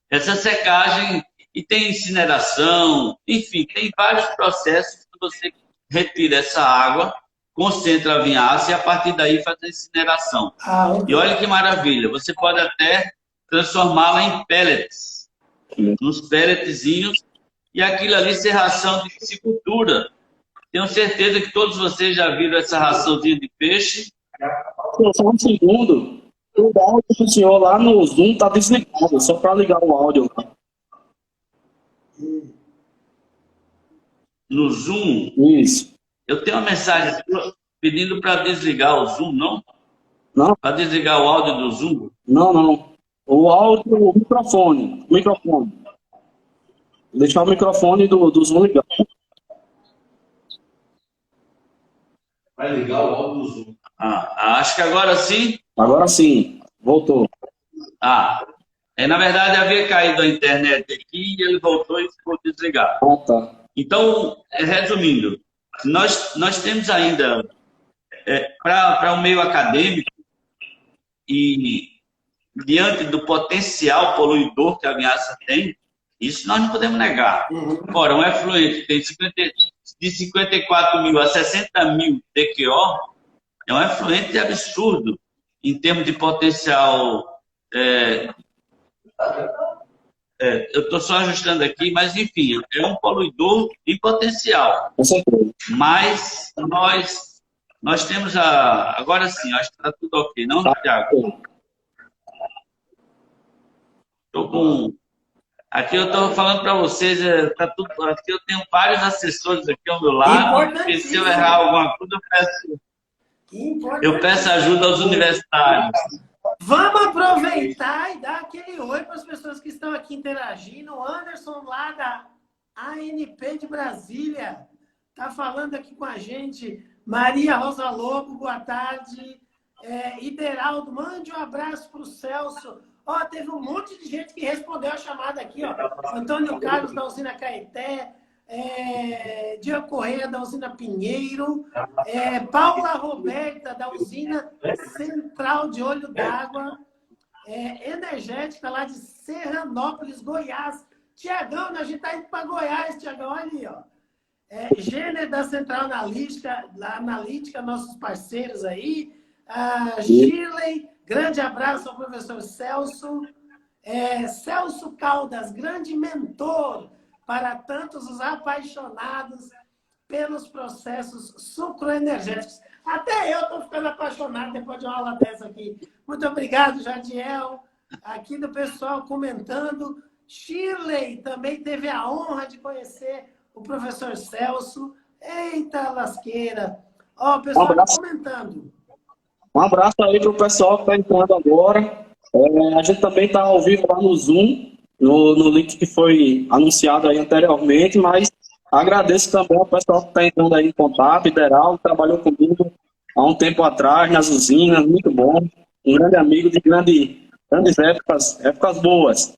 Essa secagem, e tem incineração, enfim, tem vários processos que você retira essa água, concentra a vinhaça e a partir daí faz a incineração. E olha que maravilha, você pode até transformá-la em pellets, nos pelletzinhos, e aquilo ali ser ração de piscicultura. Tenho certeza que todos vocês já viram essa raçãozinha de peixe. Só um segundo. O áudio do senhor lá no Zoom está desligado, só para ligar o áudio. No Zoom? Isso. Eu tenho uma mensagem pedindo para desligar o Zoom, não? Não. Para desligar o áudio do Zoom? Não. O áudio, o microfone. Deixar o microfone do Zoom ligado. Vai ligar o áudio do Zoom. Acho que agora sim. Agora sim. Voltou. Na verdade, havia caído a internet aqui e ele voltou e ficou desligado. Ah, tá. Então, resumindo, nós temos ainda, para o meio acadêmico, e diante do potencial poluidor que a Vinhaça tem, isso nós não podemos negar. Ora, um efluente tem de 54 mil a 60 mil DQO, é um efluente absurdo em termos de potencial. Eu estou só ajustando aqui, mas enfim, é um poluidor em potencial. Com certeza. Mas nós temos agora sim, acho que está tudo ok, não, Thiago? Aqui eu estou falando para vocês, tá tudo, aqui eu tenho vários assessores aqui ao meu lado, porque se eu errar alguma coisa, eu peço ajuda aos universitários. Vamos aproveitar e dar aquele oi para as pessoas que estão aqui interagindo. O Anderson, lá da ANP de Brasília, está falando aqui com a gente. Maria Rosa Lobo, boa tarde. Ideraldo, mande um abraço para o Celso. Ó, teve um monte de gente que respondeu a chamada aqui, ó. Antônio Carlos, da usina Caeté. Diego Correia, da usina Pinheiro. Paula Roberta, da usina Central de Olho d'Água. Energética, lá de Serranópolis, Goiás. Tiagão, a gente está indo para Goiás, Tiagão, olha ali, ó. Gêner, da Central Analítica, nossos parceiros aí. Shirley, grande abraço ao professor Celso. Celso Caldas, grande mentor para tantos os apaixonados pelos processos sucroenergéticos. Até eu estou ficando apaixonado depois de uma aula dessa aqui. Muito obrigado, Jadiel. Aqui do pessoal comentando. Shirley também teve a honra de conhecer o professor Celso. Eita lasqueira. Ó, o pessoal comentando. Um abraço aí para o pessoal que está entrando agora. A gente também está ao vivo lá no Zoom, no link que foi anunciado aí anteriormente, mas agradeço também ao pessoal que está entrando aí em contato. Ideraldo trabalhou comigo há um tempo atrás nas usinas, muito bom. Um grande amigo de grandes épocas boas.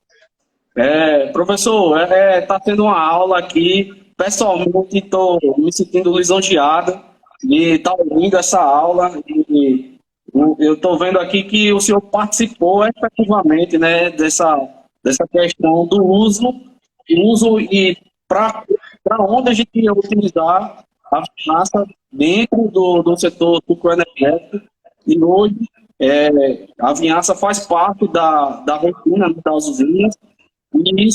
Professor, está tendo uma aula aqui. Pessoalmente, estou me sentindo lisonjeado de estar ouvindo essa aula. E eu estou vendo aqui que o senhor participou efetivamente, né, dessa questão do uso e para onde a gente ia utilizar a fumaça dentro do setor sucroenergético. E hoje a vinhaça faz parte da rotina das usinas. E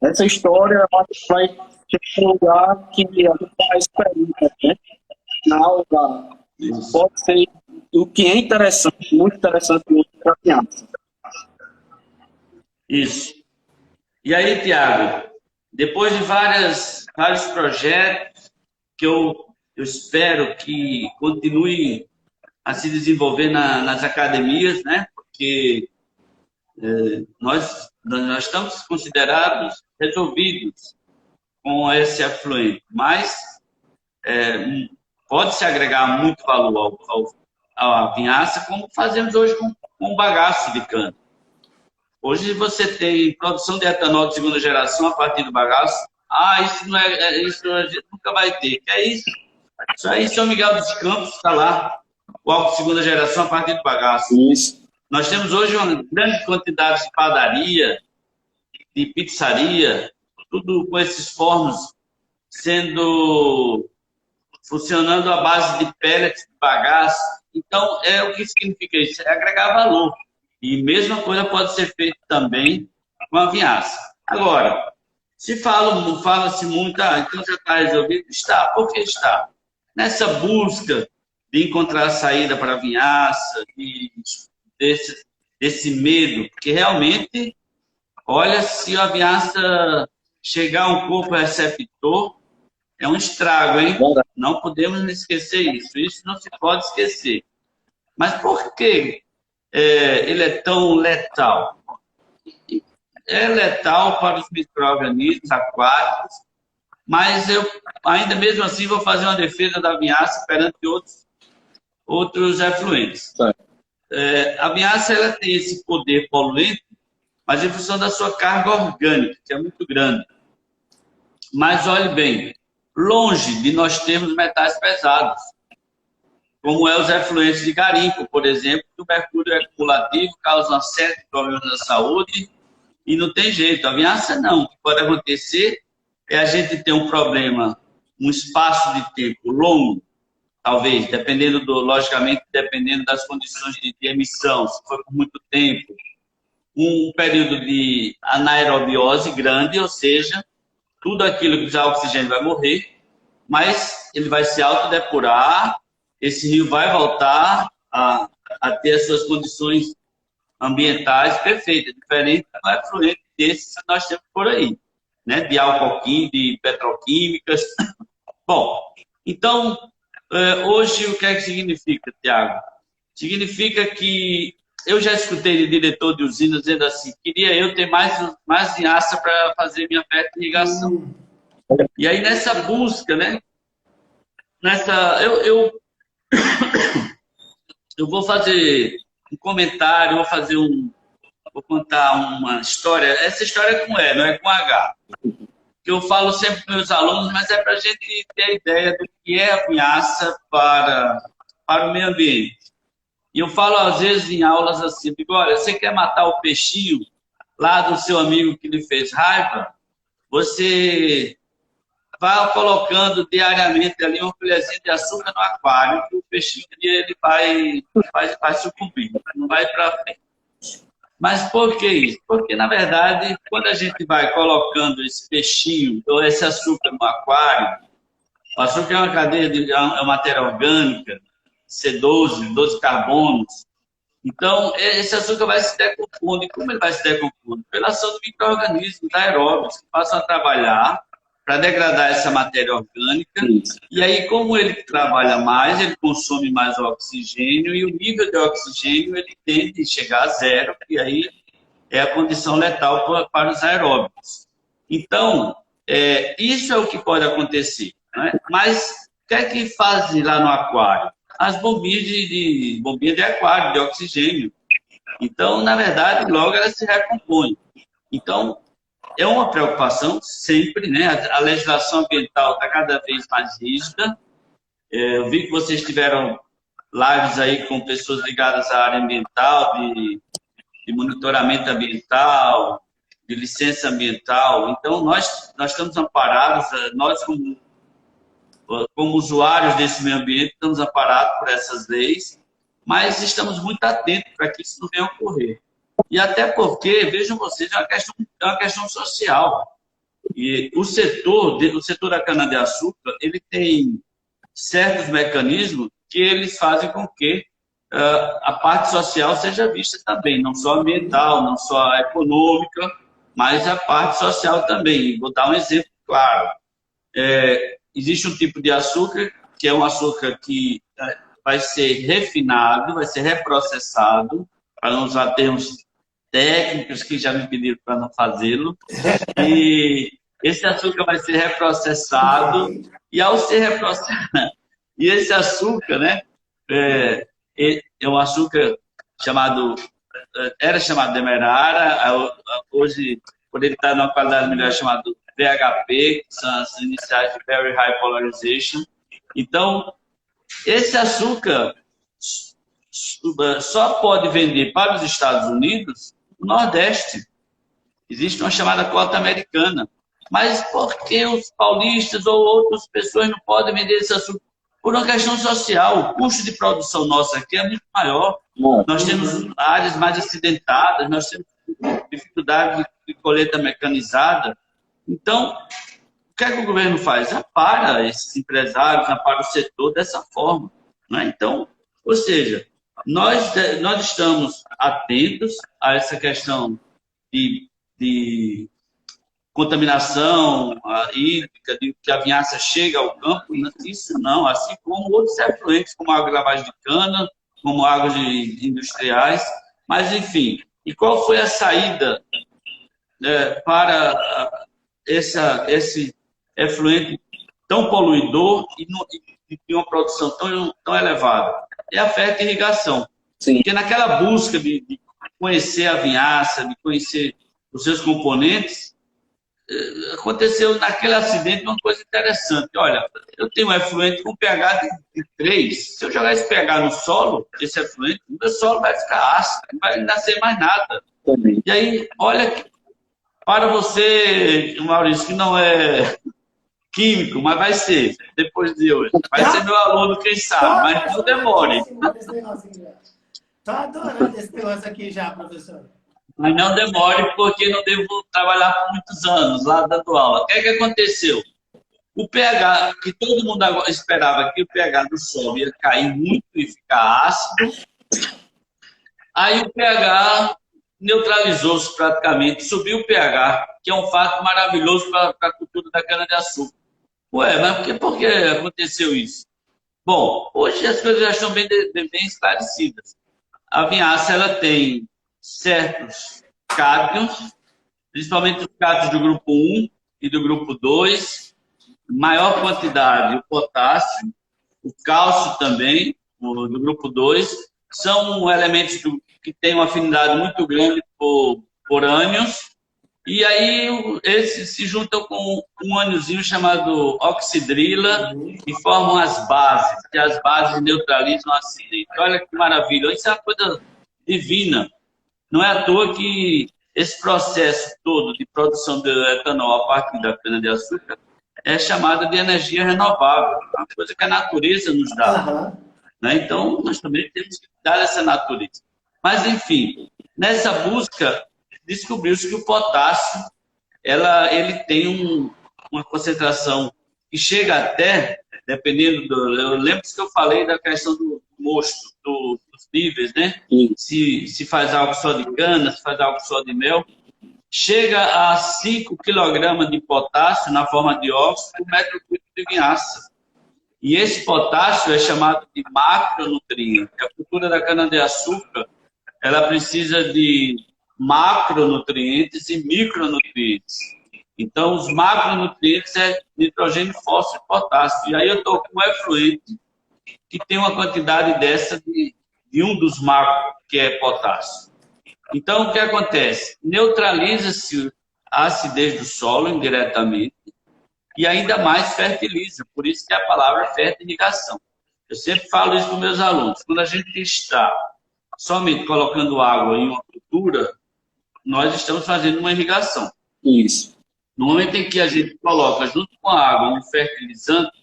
essa história vai chegar em um lugar que a gente está esperando, né? Na aula pode ser o que é interessante, muito interessante para a vinhaça. Isso. E aí, Tiago, depois de vários projetos que eu espero que continue a se desenvolver nas academias, né? Porque nós estamos considerados resolvidos com esse afluente, mas pode-se agregar muito valor à vinhaça, como fazemos hoje com o bagaço de cana. Hoje você tem produção de etanol de segunda geração a partir do bagaço. Isso a gente nunca vai ter. Que é isso? Isso aí, São Miguel dos Campos está lá, o álcool de segunda geração a partir do bagaço. Isso. Nós temos hoje uma grande quantidade de padaria, de pizzaria, tudo com esses fornos funcionando à base de pellets, de bagaço. Então, o que significa isso? É agregar valor. E mesma coisa pode ser feita também com a vinhaça. Agora, fala-se muito, então já está resolvido? Está. Por que está? Nessa busca de encontrar a saída para a vinhaça, desse medo, porque realmente, olha, se a vinhaça chegar a um corpo receptor, é um estrago, hein? Não podemos esquecer isso. Isso não se pode esquecer. Mas por que ele é tão letal? É letal para os micro-organismos aquáticos, mas eu, ainda mesmo assim, vou fazer uma defesa da vinhaça perante outros efluentes. A vinhaça ela tem esse poder poluente mas em função da sua carga orgânica, que é muito grande. Mas olhe bem, longe de nós termos metais pesados, como é os efluentes de garimpo, por exemplo, que o mercúrio é acumulativo, causa uma série de problemas na saúde e não tem jeito. A vinhaça não. O que pode acontecer é a gente ter um problema, um espaço de tempo longo, talvez, logicamente, dependendo das condições de emissão, se for por muito tempo, um período de anaerobiose grande, ou seja, tudo aquilo que usar oxigênio vai morrer, mas ele vai se autodepurar, esse rio vai voltar a ter as suas condições ambientais perfeitas, diferente do efluente desses que nós temos por aí, né? De álcool químico, de petroquímicas. Bom, então, hoje o que é que significa, Tiago? Significa que eu já escutei de diretor de usina dizendo assim, queria eu ter mais vinhaça para fazer minha fertirrigação. E aí nessa busca, né? Eu vou fazer um comentário, vou contar uma história. Essa história é com E, não é com H. Que eu falo sempre para meus alunos, mas é para a gente ter a ideia do que é a vinhaça para o meio ambiente. E eu falo, às vezes, em aulas assim, digo, olha, você quer matar o peixinho lá do seu amigo que lhe fez raiva? Você vai colocando diariamente ali uma colherzinha de açúcar no aquário, que o peixinho ele vai sucumbir, não vai para frente. Mas por que isso? Porque, na verdade, quando a gente vai colocando esse peixinho ou esse açúcar no aquário, o açúcar é uma cadeia de matéria orgânica, C12, 12 carbonos. Então, esse açúcar vai se decompondo. E como ele vai se decompondo? Pela ação de micro-organismos aeróbicos que passam a trabalhar para degradar essa matéria orgânica. E aí, como ele trabalha mais, ele consome mais oxigênio e o nível de oxigênio ele tende a chegar a zero, e aí é a condição letal para os aeróbicos. Então, isso é o que pode acontecer. Né? Mas o que é que fazem lá no aquário? As bombinhas de aquário, de oxigênio. Então, na verdade, logo elas se recompõem. Então, é uma preocupação sempre, né? A legislação ambiental está cada vez mais rígida. Eu vi que vocês tiveram lives aí com pessoas ligadas à área ambiental, de monitoramento ambiental, de licença ambiental. Então, nós estamos amparados, nós como usuários desse meio ambiente, estamos amparados por essas leis, mas estamos muito atentos para que isso não venha a ocorrer. E até porque, vejam vocês, é uma questão social. E o setor da cana-de-açúcar, ele tem certos mecanismos que eles fazem com que a parte social seja vista também, não só ambiental, não só econômica, mas a parte social também. Vou dar um exemplo claro. Existe um tipo de açúcar, que é um açúcar que vai ser refinado, vai ser reprocessado, para não usar termos técnicos que já me pediram para não fazê-lo. E esse açúcar vai ser reprocessado, e ao ser reprocessado, e esse açúcar, né, é um açúcar era chamado Demerara, hoje, por ele estar numa qualidade melhor, é chamado VHP, que são as iniciais de Very High Polarization. Então, esse açúcar só pode vender para os Estados Unidos no Nordeste. Existe uma chamada cota americana. Mas por que os paulistas ou outras pessoas não podem vender esse açúcar? Por uma questão social. O custo de produção nosso aqui é muito maior. Nós temos áreas mais acidentadas, nós temos dificuldade de colheita mecanizada. Então, o que é que o governo faz? Ampara esses empresários, ampara o setor dessa forma. Né? Então, ou seja, nós estamos atentos a essa questão de contaminação hídrica, de que a vinhaça chega ao campo. Isso não, assim como outros efluentes, como água de lavagem de cana, como águas industriais. Mas, enfim, e qual foi a saída para esse efluente tão poluidor e de uma produção tão elevada? É a fertirrigação. Sim. Porque naquela busca de conhecer a vinhaça, de conhecer os seus componentes, aconteceu naquele acidente uma coisa interessante. Olha, eu tenho um efluente com pH de 3. Se eu jogar esse pH no solo, esse efluente, o meu solo vai ficar ácido, não vai nascer mais nada. E aí, olha, para você, Maurício, que não é químico, mas vai ser, depois de hoje. Vai ser meu aluno, quem sabe, mas não demore. Estou adorando esse negócio aqui já, professor. Mas não demore, porque não devo trabalhar por muitos anos lá dando aula. O que é que aconteceu? O pH, que todo mundo esperava que o pH do solo ia cair muito e ficar ácido, aí o pH neutralizou-se praticamente, subiu o pH, que é um fato maravilhoso para a cultura da cana-de-açúcar. Ué, mas por que aconteceu isso? Bom, hoje as coisas já estão bem esclarecidas. A vinhaça ela tem certos cádmios, principalmente os cádmios do grupo 1 e do grupo 2, maior quantidade o potássio, o cálcio também, do grupo 2, são elementos que têm uma afinidade muito grande por ânions, e aí esses se juntam com um âniozinho chamado oxidrila e formam as bases, que as bases neutralizam a acidez. Olha que maravilha, isso é uma coisa divina. Não é à toa que esse processo todo de produção de etanol a partir da cana-de-açúcar é chamado de energia renovável, uma coisa que a natureza nos dá. Né? Então, nós também temos que dar essa natureza. Mas, enfim, nessa busca, descobriu-se que o potássio ele tem uma concentração que chega até, dependendo do... Eu lembro que eu falei da questão do mosto, dos níveis, né? Se faz algo só de cana, se faz algo só de mel, chega a 5 kg de potássio na forma de óxido por metro cúbico de vinhaça. E esse potássio é chamado de macronutriente. A cultura da cana-de-açúcar, ela precisa de macronutrientes e micronutrientes. Então, os macronutrientes é nitrogênio, fósforo e potássio. E aí eu estou com um efluente que tem uma quantidade dessa de um dos macros, que é potássio. Então, o que acontece? Neutraliza-se a acidez do solo indiretamente e ainda mais fertiliza. Por isso que a palavra é fertirrigação. Eu sempre falo isso para os meus alunos. Quando a gente está somente colocando água em uma cultura, nós estamos fazendo uma irrigação. Isso. No momento em que a gente coloca junto com a água um fertilizante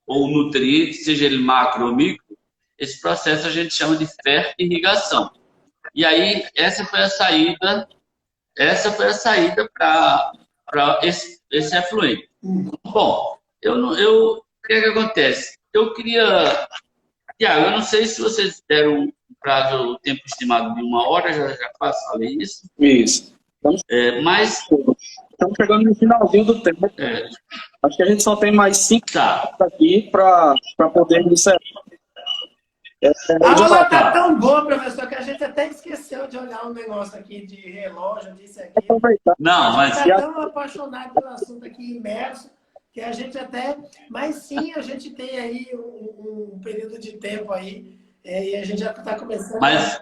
ou um nutriente, seja ele macro ou micro, esse processo a gente chama de fertirrigação. E aí, essa foi a saída para esse efluente. Bom, o que é que acontece? Eu queria... Tiago, eu não sei se vocês deram um prazo, o tempo estimado de 1 hora, já quase falei isso. Isso. Mas... Estamos chegando no finalzinho do tempo. Acho que a gente só tem mais 5 aqui para poder encerrar. A aula está tão boa, professor, que a gente até esqueceu de olhar um negócio aqui de relógio, disso aqui. Não, mas... A gente está tão apaixonado pelo assunto aqui, imerso, que a gente até... Mas sim, a gente tem aí um período de tempo aí, e a gente já está começando... Mas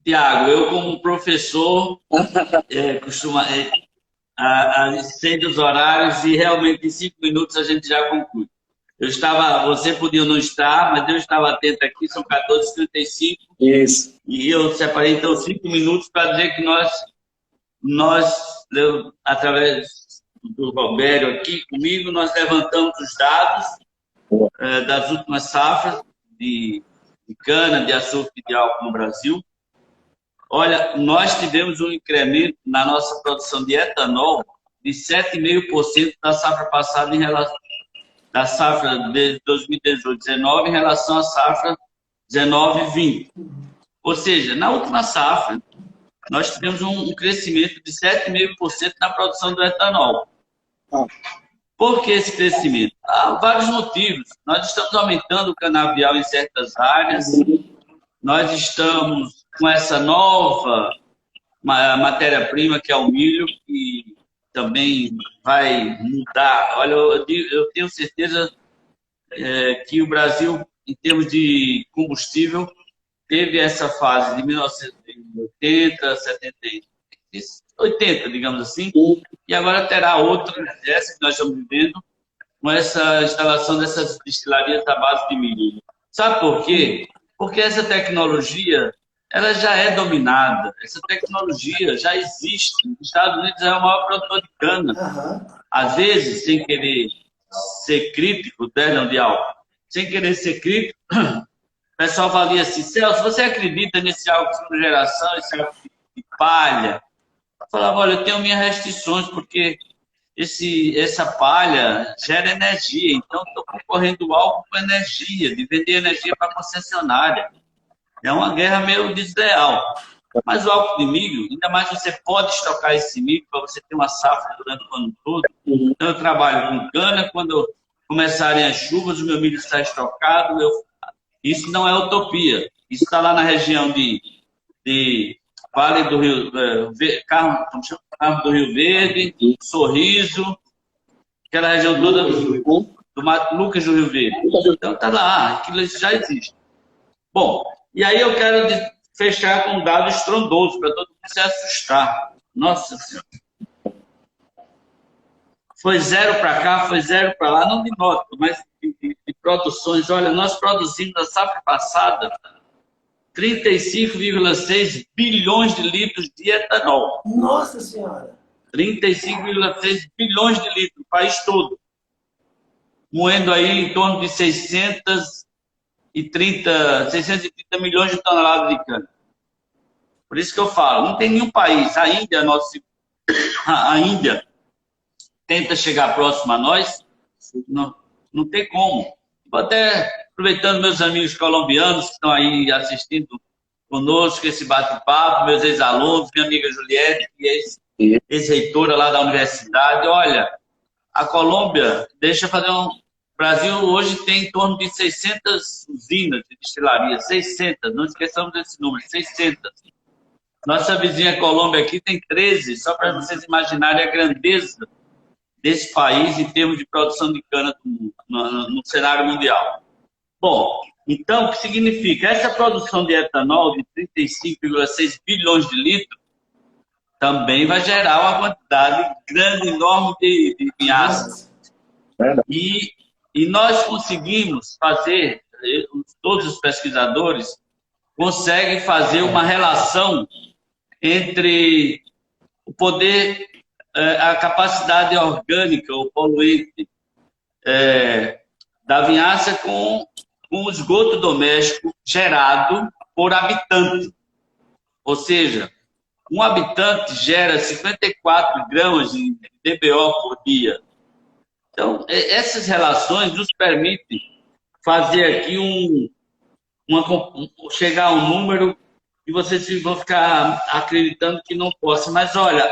Tiago, eu como professor, costumo estender os horários e realmente em 5 minutos a gente já conclui. Você podia não estar, mas eu estava atento aqui, são 14h35. Isso. E eu separei então 5 minutos para dizer que através do Robério aqui comigo, nós levantamos os dados das últimas safras de cana, de açúcar e de álcool no Brasil. Olha, nós tivemos um incremento na nossa produção de etanol de 7,5% da safra passada em relação da safra de 2018-19 em relação à safra 19-20. Ou seja, na última safra, nós tivemos um crescimento de 7,5% na produção do etanol. Por que esse crescimento? Há vários motivos. Nós estamos aumentando o canavial em certas áreas, nós estamos com essa nova matéria-prima, que é o milho, que também vai mudar. Olha, eu tenho certeza que o Brasil, em termos de combustível, teve essa fase de 1980, 70, 80, digamos assim, e agora terá outra, essa que nós estamos vivendo, com essa instalação dessas destilarias à base de milho. Sabe por quê? Porque essa tecnologia, ela já é dominada, essa tecnologia já existe. Os Estados Unidos é o maior produtor de cana. Às vezes, sem querer ser crítico, perdão, de álcool, sem querer ser crítico, o pessoal fala assim, Celso, você acredita nesse álcool de segunda geração, esse álcool de palha? Eu falava, olha, eu tenho minhas restrições, porque essa palha gera energia, então estou concorrendo álcool com energia, de vender energia para a concessionária. É uma guerra meio desleal. Mas o álcool de milho, ainda mais você pode estocar esse milho para você ter uma safra durante o ano todo. Então eu trabalho com cana, quando começarem as chuvas, o meu milho está estocado. Isso não é utopia. Isso está lá na região de Vale do Rio, Carmo do Rio Verde, Sorriso, aquela região toda do Lucas do Rio Verde. Então está lá, aquilo já existe. Bom, e aí eu quero fechar com um dado estrondoso para todo mundo se assustar. Nossa Senhora. Foi 0 para cá, foi 0 para lá, não de nota, mas de produções. Olha, nós produzimos na safra passada 35,6 bilhões de litros de etanol. Nossa Senhora! 35,6 bilhões de litros, o país todo. Moendo aí em torno de 630 milhões de toneladas de cana. Por isso que eu falo, não tem nenhum país, a Índia tenta chegar próximo a nós, não tem como. Vou até, aproveitando meus amigos colombianos que estão aí assistindo conosco, esse bate-papo, meus ex-alunos, minha amiga Juliette, que é ex-reitora lá da universidade. Olha, a Colômbia, deixa eu fazer um... O Brasil hoje tem em torno de 600 usinas de destilaria, 600, não esqueçamos desse número, 600. Nossa vizinha Colômbia aqui tem 13, só para vocês imaginarem a grandeza desse país em termos de produção de cana no cenário mundial. Bom, então, o que significa? Essa produção de etanol de 35,6 bilhões de litros também vai gerar uma quantidade grande, enorme de vinhaça. E nós conseguimos fazer, todos os pesquisadores conseguem fazer uma relação entre o poder, a capacidade orgânica, o poluente da vinhaça com o esgoto doméstico gerado por habitante. Ou seja, um habitante gera 54 gramas de DBO por dia. Então, essas relações nos permitem fazer aqui chegar a um número e vocês vão ficar acreditando que não possa. Mas, olha,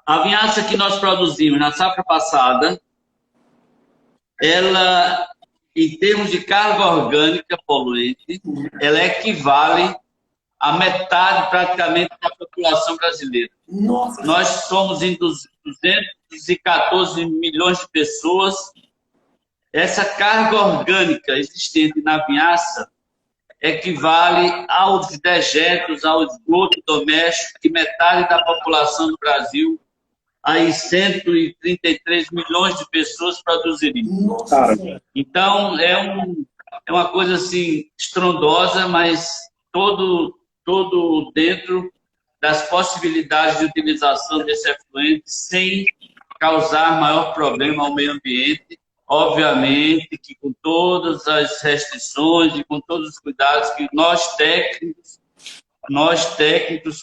a vinhaça que nós produzimos na safra passada, ela, em termos de carga orgânica poluente, ela equivale a metade praticamente da população brasileira. Nossa. Nós somos em 214 milhões de pessoas. Essa carga orgânica existente na vinhaça equivale aos dejetos, ao esgoto doméstico que metade da população do Brasil, aí 133 milhões de pessoas produziriam. Nossa. Então, é uma coisa assim estrondosa, mas todo dentro das possibilidades de utilização desse efluente sem causar maior problema ao meio ambiente. Obviamente que com todas as restrições e com todos os cuidados que nós técnicos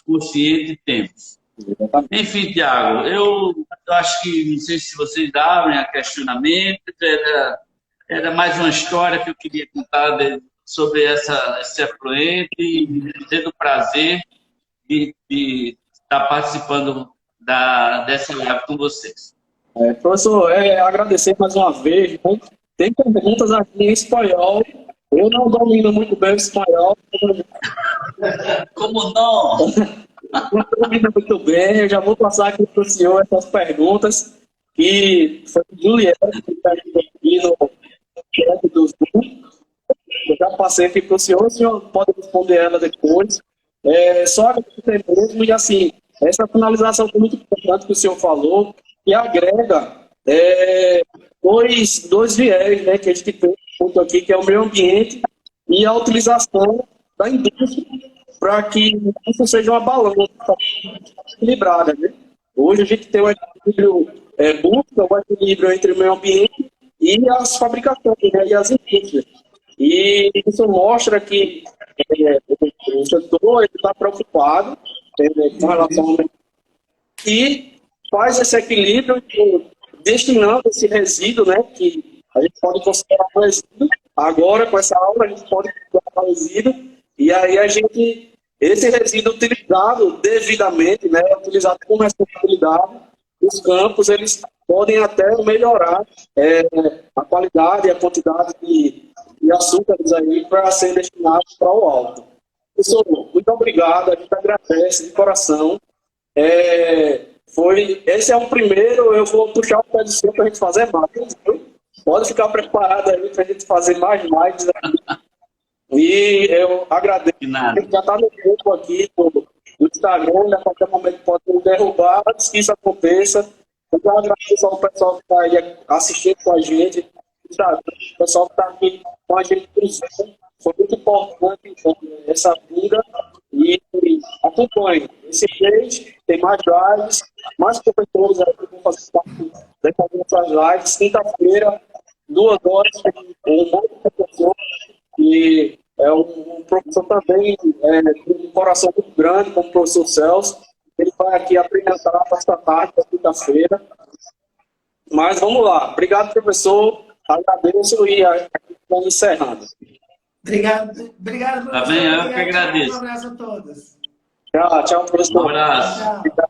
conscientes temos. Enfim, Tiago, eu acho que, não sei se vocês abrem a questionamento, era mais uma história que eu queria contar sobre esse efluente e tendo o prazer de estar participando dessa live com vocês. Professor, agradecer mais uma vez. Né? Tem perguntas aqui em espanhol. Eu não domino muito bem o espanhol. Como não? Não domino muito bem. Eu já vou passar aqui para o senhor essas perguntas. Que foi o Juliette que está aqui no chat do Zoom. eu já passei aqui para o senhor pode responder ela depois. Só agradecer mesmo, e assim, essa finalização foi muito importante que o senhor falou, que agrega dois viés, né, que a gente tem ponto aqui, que é o meio ambiente e a utilização da indústria para que isso seja uma balança equilibrada. Né? Hoje a gente tem um equilíbrio, busca um equilíbrio entre o meio ambiente e as fabricações, né, e as indústrias. E isso mostra que o setor está preocupado com relação ao meio e faz esse equilíbrio destinando esse resíduo, né, que a gente pode considerar um resíduo. Agora, com essa aula, a gente pode considerar um resíduo, e aí esse resíduo utilizado devidamente, né, utilizado com responsabilidade, os campos, eles podem até melhorar a qualidade e a quantidade de açúcares aí para serem destinados para o alto. Professor, muito obrigado, a gente agradece de coração. Esse é o primeiro, eu vou puxar o pé do senhor para a gente fazer mais, viu? Pode ficar preparado aí para a gente fazer mais lives aqui. E eu agradeço. A gente já está no grupo aqui do Instagram, a qualquer momento pode me derrubar antes que isso aconteça. Eu agradeço ao pessoal que está aí assistindo com a gente, o pessoal que está aqui com a gente. Foi muito importante essa vida e acompanhe. Esse mês tem mais lives, mais professores aí que vão fazer parte dessas lives. Quinta-feira, 2 horas, um monte de professor e é um professor também com um coração muito grande, como o professor Celso. Ele vai aqui apresentar esta tarde, quinta-feira. Mas vamos lá. Obrigado, professor. Agradeço e aqui estamos encerrando. Obrigado, professor. Tá bem, eu que agradeço. Um abraço a todos. Tchau, professor. Um abraço. Tchau.